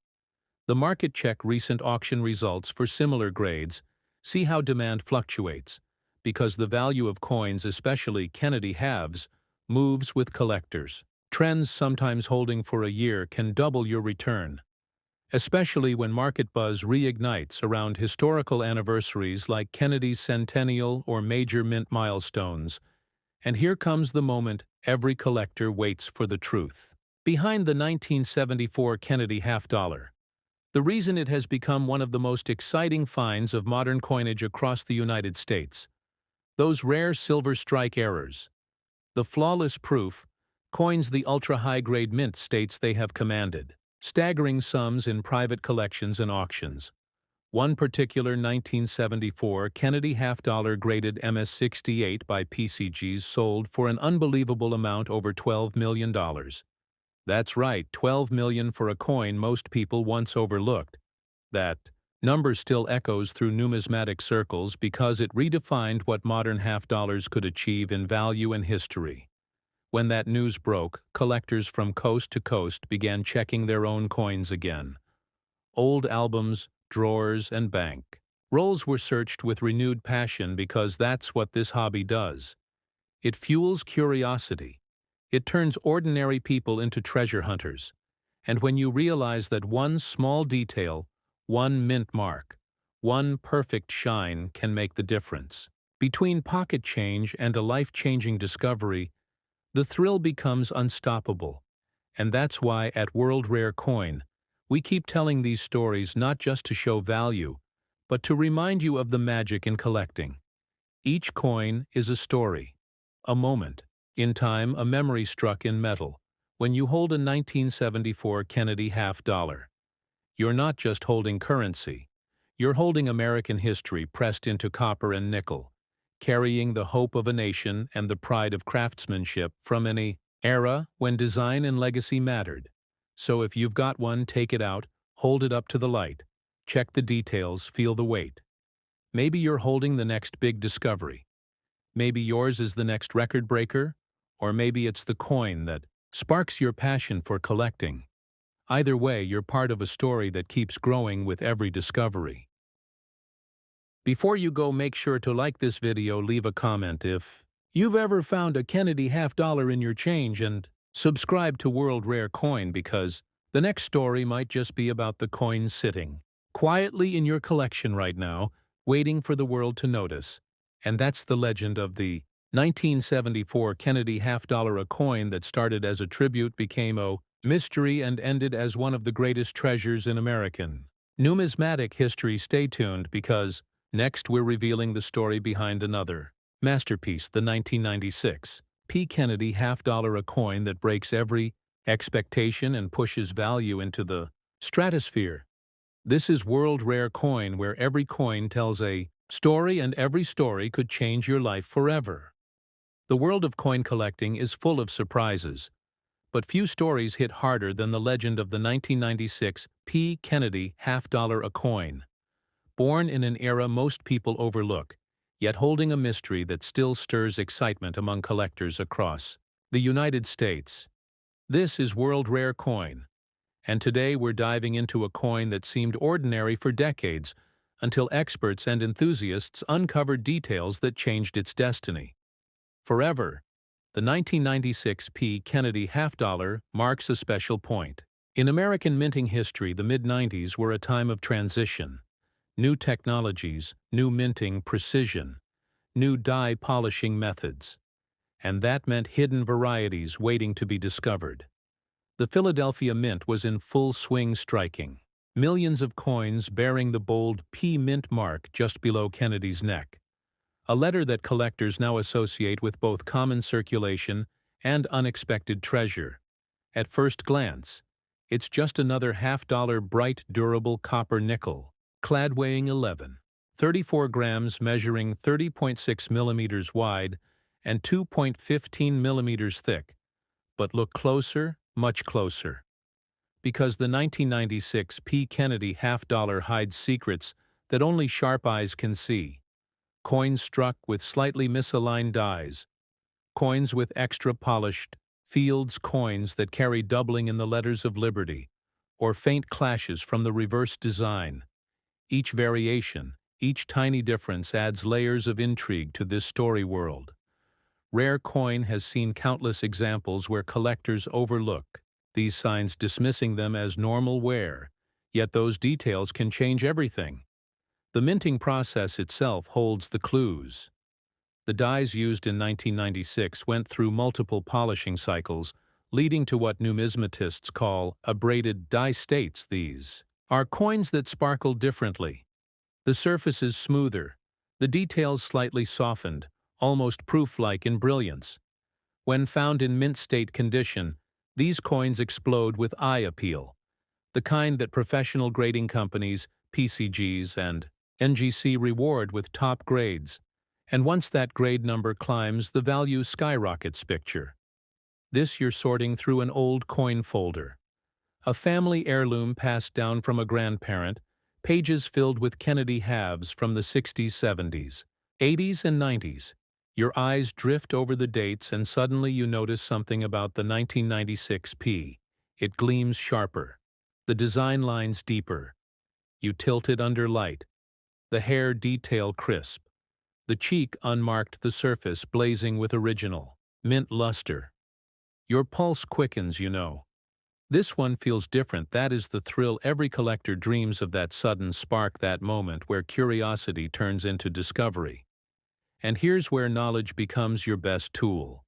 The market check recent auction results for similar grades, see how demand fluctuates, because the value of coins, especially Kennedy halves, moves with collectors. Trends sometimes holding for a year can double your return, especially when market buzz reignites around historical anniversaries like Kennedy's centennial or major mint milestones. And here comes the moment every collector waits for: the truth behind the 1974 Kennedy half dollar. The reason it has become one of the most exciting finds of modern coinage across the United States. Those rare silver strike errors. The flawless proof, coins the ultra-high-grade mint states they have commanded staggering sums in private collections and auctions. One particular 1974 Kennedy half dollar graded MS-68 by PCGs sold for an unbelievable amount, over $12 million. That's right, $12 million for a coin most people once overlooked. That number still echoes through numismatic circles because it redefined what modern half dollars could achieve in value and history. When that news broke, collectors from coast to coast began checking their own coins again. Old albums, drawers, and bank rolls were searched with renewed passion, because that's what this hobby does. It fuels curiosity. It turns ordinary people into treasure hunters. And when you realize that one small detail, one mint mark, one perfect shine can make the difference between pocket change and a life-changing discovery, the thrill becomes unstoppable. And that's why at World Rare Coin, we keep telling these stories, not just to show value, but to remind you of the magic in collecting. Each coin is a story, a moment in time, a memory struck in metal. When you hold a 1974 Kennedy half dollar, you're not just holding currency. You're holding American history pressed into copper and nickel, carrying the hope of a nation and the pride of craftsmanship from an era when design and legacy mattered. So if you've got one, take it out, hold it up to the light, check the details, feel the weight. Maybe you're holding the next big discovery. Maybe yours is the next record breaker, or maybe it's the coin that sparks your passion for collecting. Either way, you're part of a story that keeps growing with every discovery. Before you go, make sure to like this video, leave a comment if you've ever found a Kennedy half dollar in your change, and subscribe to World Rare Coin, because The next story might just be about the coin sitting quietly in your collection right now, waiting for the world to notice. And that's the legend of the 1974 Kennedy half-dollar, a coin that started as a tribute, became a mystery, and ended as one of the greatest treasures in American numismatic history. Stay tuned, because next we're revealing the story behind another masterpiece, the 1996 P. Kennedy half-dollar, a coin that breaks every expectation and pushes value into the stratosphere. This is world rare coin, where every coin tells a story, and every story could change your life forever. The world of coin collecting is full of surprises, but few stories hit harder than the legend of the 1996 P. Kennedy half-dollar, a coin. Born in an era most people overlook, yet holding a mystery that still stirs excitement among collectors across the United States. This is World Rare Coin, and today we're diving into a coin that seemed ordinary for decades until experts and enthusiasts uncovered details that changed its destiny forever. The 1996 P. Kennedy half-dollar marks a special point. In American minting history, the mid-90s were a time of transition. New technologies, new minting precision, new die polishing methods. And that meant hidden varieties waiting to be discovered. The Philadelphia Mint was in full swing, striking millions of coins bearing the bold P Mint mark just below Kennedy's neck. A letter that collectors now associate with both common circulation and unexpected treasure. At first glance, it's just another half-dollar bright, durable copper nickel, clad weighing 11.34 grams, measuring 30.6 millimeters wide and 2.15 millimeters thick. But look closer, much closer. Because the 1996 P. Kennedy half-dollar hides secrets that only sharp eyes can see. Coins struck with slightly misaligned dies. Coins with extra polished fields, coins that carry doubling in the letters of liberty, or faint clashes from the reverse design. Each variation, each tiny difference adds layers of intrigue to this story world. Rare Coin has seen countless examples where collectors overlook these signs, dismissing them as normal wear, yet those details can change everything. The minting process itself holds the clues. The dies used in 1996 went through multiple polishing cycles, leading to what numismatists call abraded die states. These are coins that sparkle differently. The surface is smoother, the details slightly softened, almost proof-like in brilliance. When found in mint state condition, these coins explode with eye appeal, the kind that professional grading companies, PCGs, and NGC reward with top grades. And once that grade number climbs, the value skyrockets. Picture this: you're sorting through an old coin folder, a family heirloom passed down from a grandparent, pages filled with Kennedy halves from the 60s, 70s, 80s, and 90s. Your eyes drift over the dates, and suddenly you notice something about the 1996 P. It gleams sharper, the design lines deeper. You tilt it under light, the hair detail crisp, the cheek unmarked, the surface blazing with original mint luster. Your pulse quickens, you know. This one feels different. That is the thrill. Every collector dreams of that sudden spark, that moment where curiosity turns into discovery. And here's where knowledge becomes your best tool.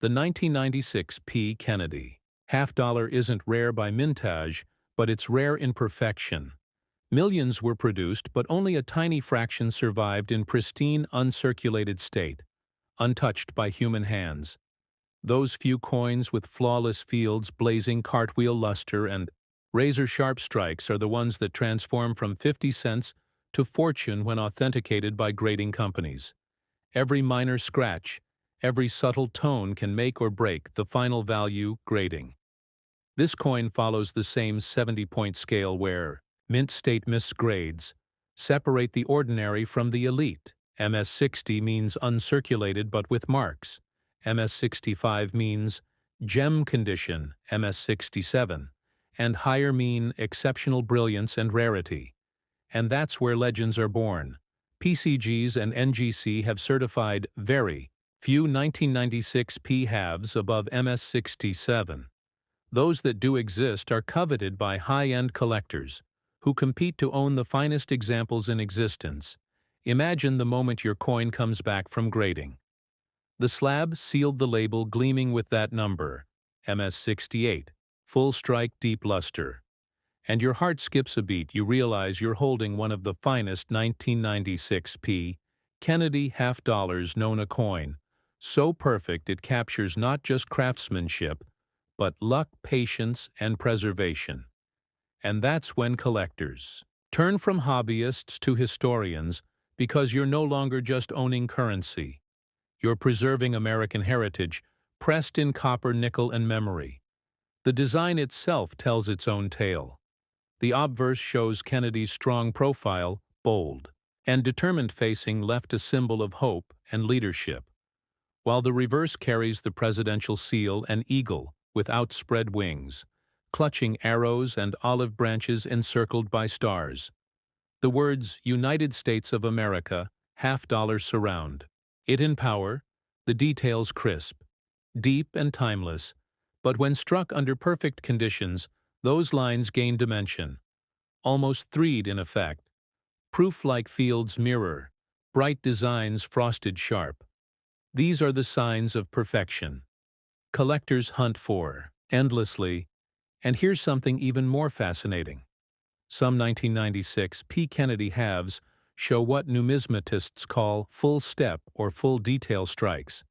The 1996 P. Kennedy half-dollar isn't rare by mintage, but it's rare in perfection. Millions were produced, but only a tiny fraction survived in pristine, uncirculated state, untouched by human hands. Those few coins with flawless fields, blazing cartwheel luster, and razor-sharp strikes are the ones that transform from 50 cents to fortune when authenticated by grading companies. Every minor scratch, every subtle tone can make or break the final value. Grading. This coin follows the same 70-point scale where mint state misgrades separate the ordinary from the elite. MS-60 means uncirculated but with marks. MS-65 means gem condition. MS-67 and higher mean exceptional brilliance and rarity. And that's where legends are born. PCGs and NGC have certified very few 1996 P halves above MS-67. Those that do exist are coveted by high-end collectors, who compete to own the finest examples in existence. Imagine the moment your coin comes back from grading. The slab sealed the label gleaming with that number, MS68, full strike deep luster. And your heart skips a beat. You realize you're holding one of the finest 1996 Kennedy half dollars known a coin, so perfect it captures not just craftsmanship, but luck, patience, and preservation. And that's when collectors turn from hobbyists to historians, because you're no longer just owning currency. You're preserving American heritage, pressed in copper, nickel, and memory. The design itself tells its own tale. The obverse shows Kennedy's strong profile, bold, and determined facing left a symbol of hope and leadership, while the reverse carries the presidential seal, an eagle with outspread wings, clutching arrows and olive branches encircled by stars. The words United States of America, half dollar surround it in power, the details crisp, deep and timeless, but when struck under perfect conditions, those lines gain dimension, almost threed in effect, proof like Field's mirror, bright designs frosted sharp. These are the signs of perfection. Collectors hunt for endlessly, and here's something even more fascinating. Some 1996 Kennedy halves show what numismatists call full step or full detail strikes,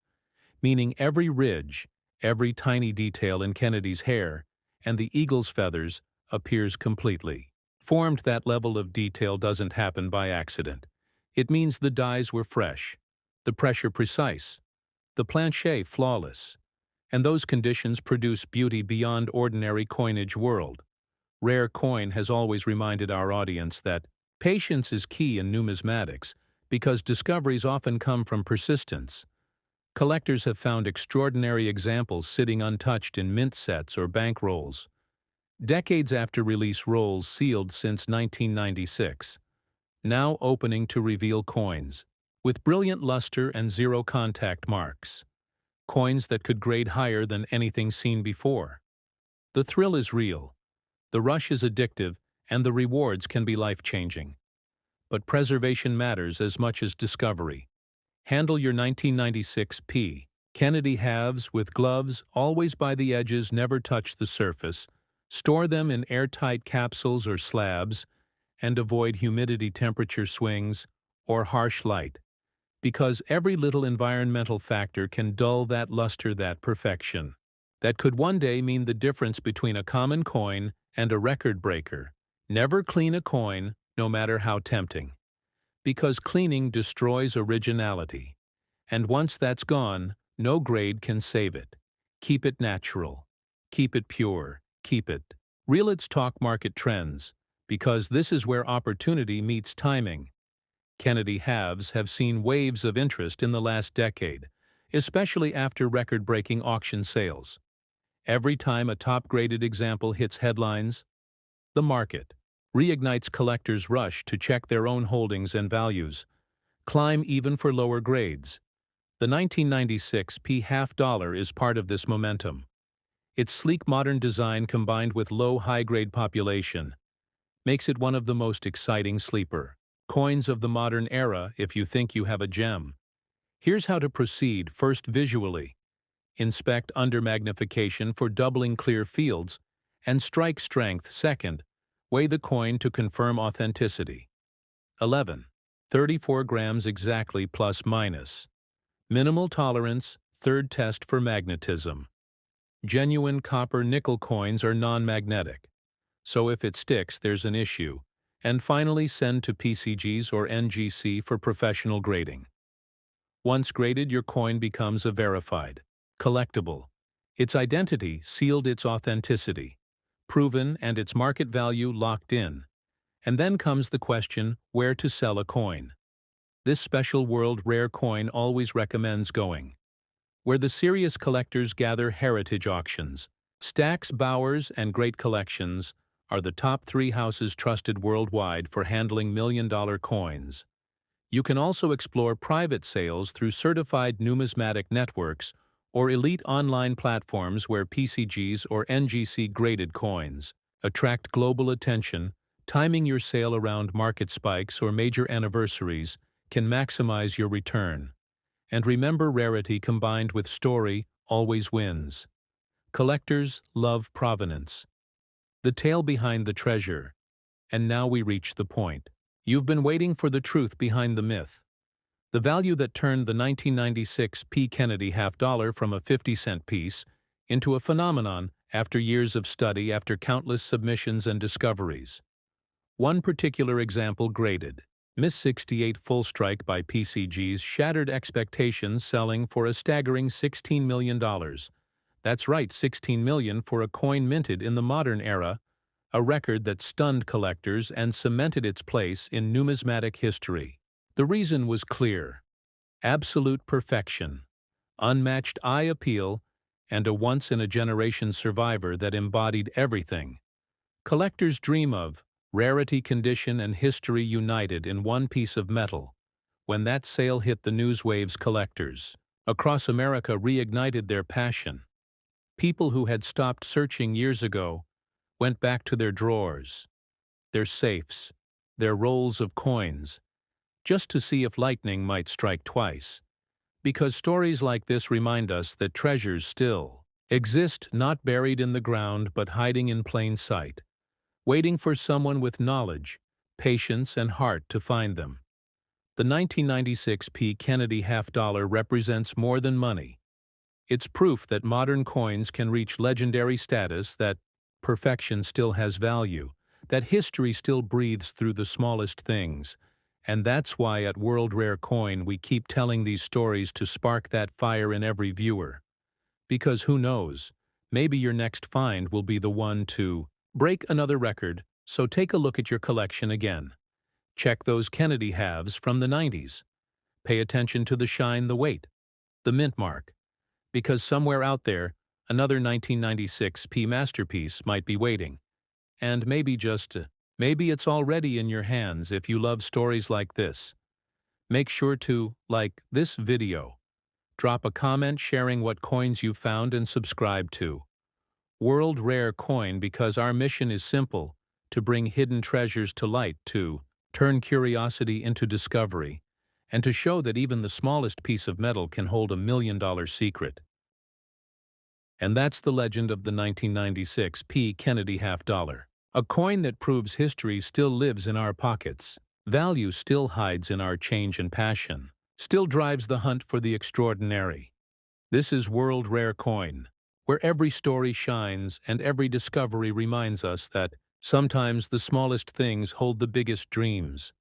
meaning every ridge, every tiny detail in Kennedy's hair, and the eagle's feathers appears completely formed. That level of detail doesn't happen by accident. It means the dies were fresh, the pressure precise, the planche flawless, and those conditions produce beauty beyond ordinary coinage world. Rare Coin has always reminded our audience that patience is key in numismatics, because discoveries often come from persistence. Collectors have found extraordinary examples sitting untouched in mint sets or bank rolls, decades after release, rolls sealed since 1996, now opening to reveal coins with brilliant luster and zero contact marks. Coins that could grade higher than anything seen before. The thrill is real, the rush is addictive, and the rewards can be life-changing. But preservation matters as much as discovery. Handle your 1996 Kennedy halves with gloves, always by the edges, never touch the surface. Store them in airtight capsules or slabs, and avoid humidity, temperature swings, or harsh light, because every little environmental factor can dull that luster, that perfection. That could one day mean the difference between a common coin and a record breaker. Never clean a coin, no matter how tempting, because cleaning destroys originality. And once that's gone, no grade can save it. Keep it natural. Keep it pure. Keep it real. Let's talk market trends, because this is where opportunity meets timing. Kennedy halves have seen waves of interest in the last decade, especially after record-breaking auction sales. Every time a top-graded example hits headlines, the market reignites. Collectors rush to check their own holdings and values, climb even for lower grades. The 1996 half dollar is part of this momentum. Its sleek modern design combined with low high-grade population makes it one of the most exciting sleeper coins of the modern era. If you think you have a gem, here's how to proceed. First, visually. Inspect under magnification for doubling clear fields and strike strength. Second, weigh the coin to confirm authenticity. 34 grams exactly, plus minus. Minimal tolerance. Third, test for magnetism. Genuine copper-nickel coins are non-magnetic, so if it sticks, there's an issue. And finally, send to PCGs or NGC for professional grading. Once graded, your coin becomes a verified collectible. Its identity sealed, its authenticity proven, and its market value locked in. And then comes the question, where to sell a coin. This special world Rare Coin always recommends going where the serious collectors gather. Heritage auctions. Stack's, Bowers, and Great Collections are the top 3 houses trusted worldwide for handling million-dollar coins. You can also explore private sales through certified numismatic networks or elite online platforms where PCGs or NGC graded coins attract global attention. Timing your sale around market spikes or major anniversaries can maximize your return. And remember, rarity combined with story always wins. Collectors love provenance, the tale behind the treasure. And now we reach the point. You've been waiting for the truth behind the myth. The value that turned the 1996 P. Kennedy half-dollar from a 50-cent piece into a phenomenon after years of study, after countless submissions and discoveries. One particular example graded, Miss 68 Full Strike by PCGs shattered expectations, selling for a staggering $16 million. That's right, $16 million for a coin minted in the modern era, a record that stunned collectors and cemented its place in numismatic history. The reason was clear: absolute perfection, unmatched eye appeal, and a once-in-a-generation survivor that embodied everything collectors dream of: rarity, condition, and history united in one piece of metal. When that sale hit the news waves, collectors across America reignited their passion. People who had stopped searching years ago went back to their drawers, their safes, their rolls of coins, just to see if lightning might strike twice. Because stories like this remind us that treasures still exist, not buried in the ground but hiding in plain sight, waiting for someone with knowledge, patience, and heart to find them. The 1996 P. Kennedy half-dollar represents more than money. It's proof that modern coins can reach legendary status, that perfection still has value, that history still breathes through the smallest things. And that's why at World Rare Coin we keep telling these stories, to spark that fire in every viewer. Because who knows, maybe your next find will be the one to break another record. So take a look at your collection again. Check those Kennedy halves from the 90s. Pay attention to the shine, the weight, the mint mark. Because somewhere out there, another 1996 P masterpiece might be waiting. And maybe maybe it's already in your hands. If you love stories like this, make sure to like this video, drop a comment sharing what coins you found, and subscribe to World Rare Coin, because our mission is simple: to bring hidden treasures to light, to turn curiosity into discovery, and to show that even the smallest piece of metal can hold $1 million secret. And that's the legend of the 1996 P. Kennedy half-dollar. A coin that proves history still lives in our pockets, value still hides in our change and passion, still drives the hunt for the extraordinary. This is World Rare Coin, where every story shines and every discovery reminds us that sometimes the smallest things hold the biggest dreams.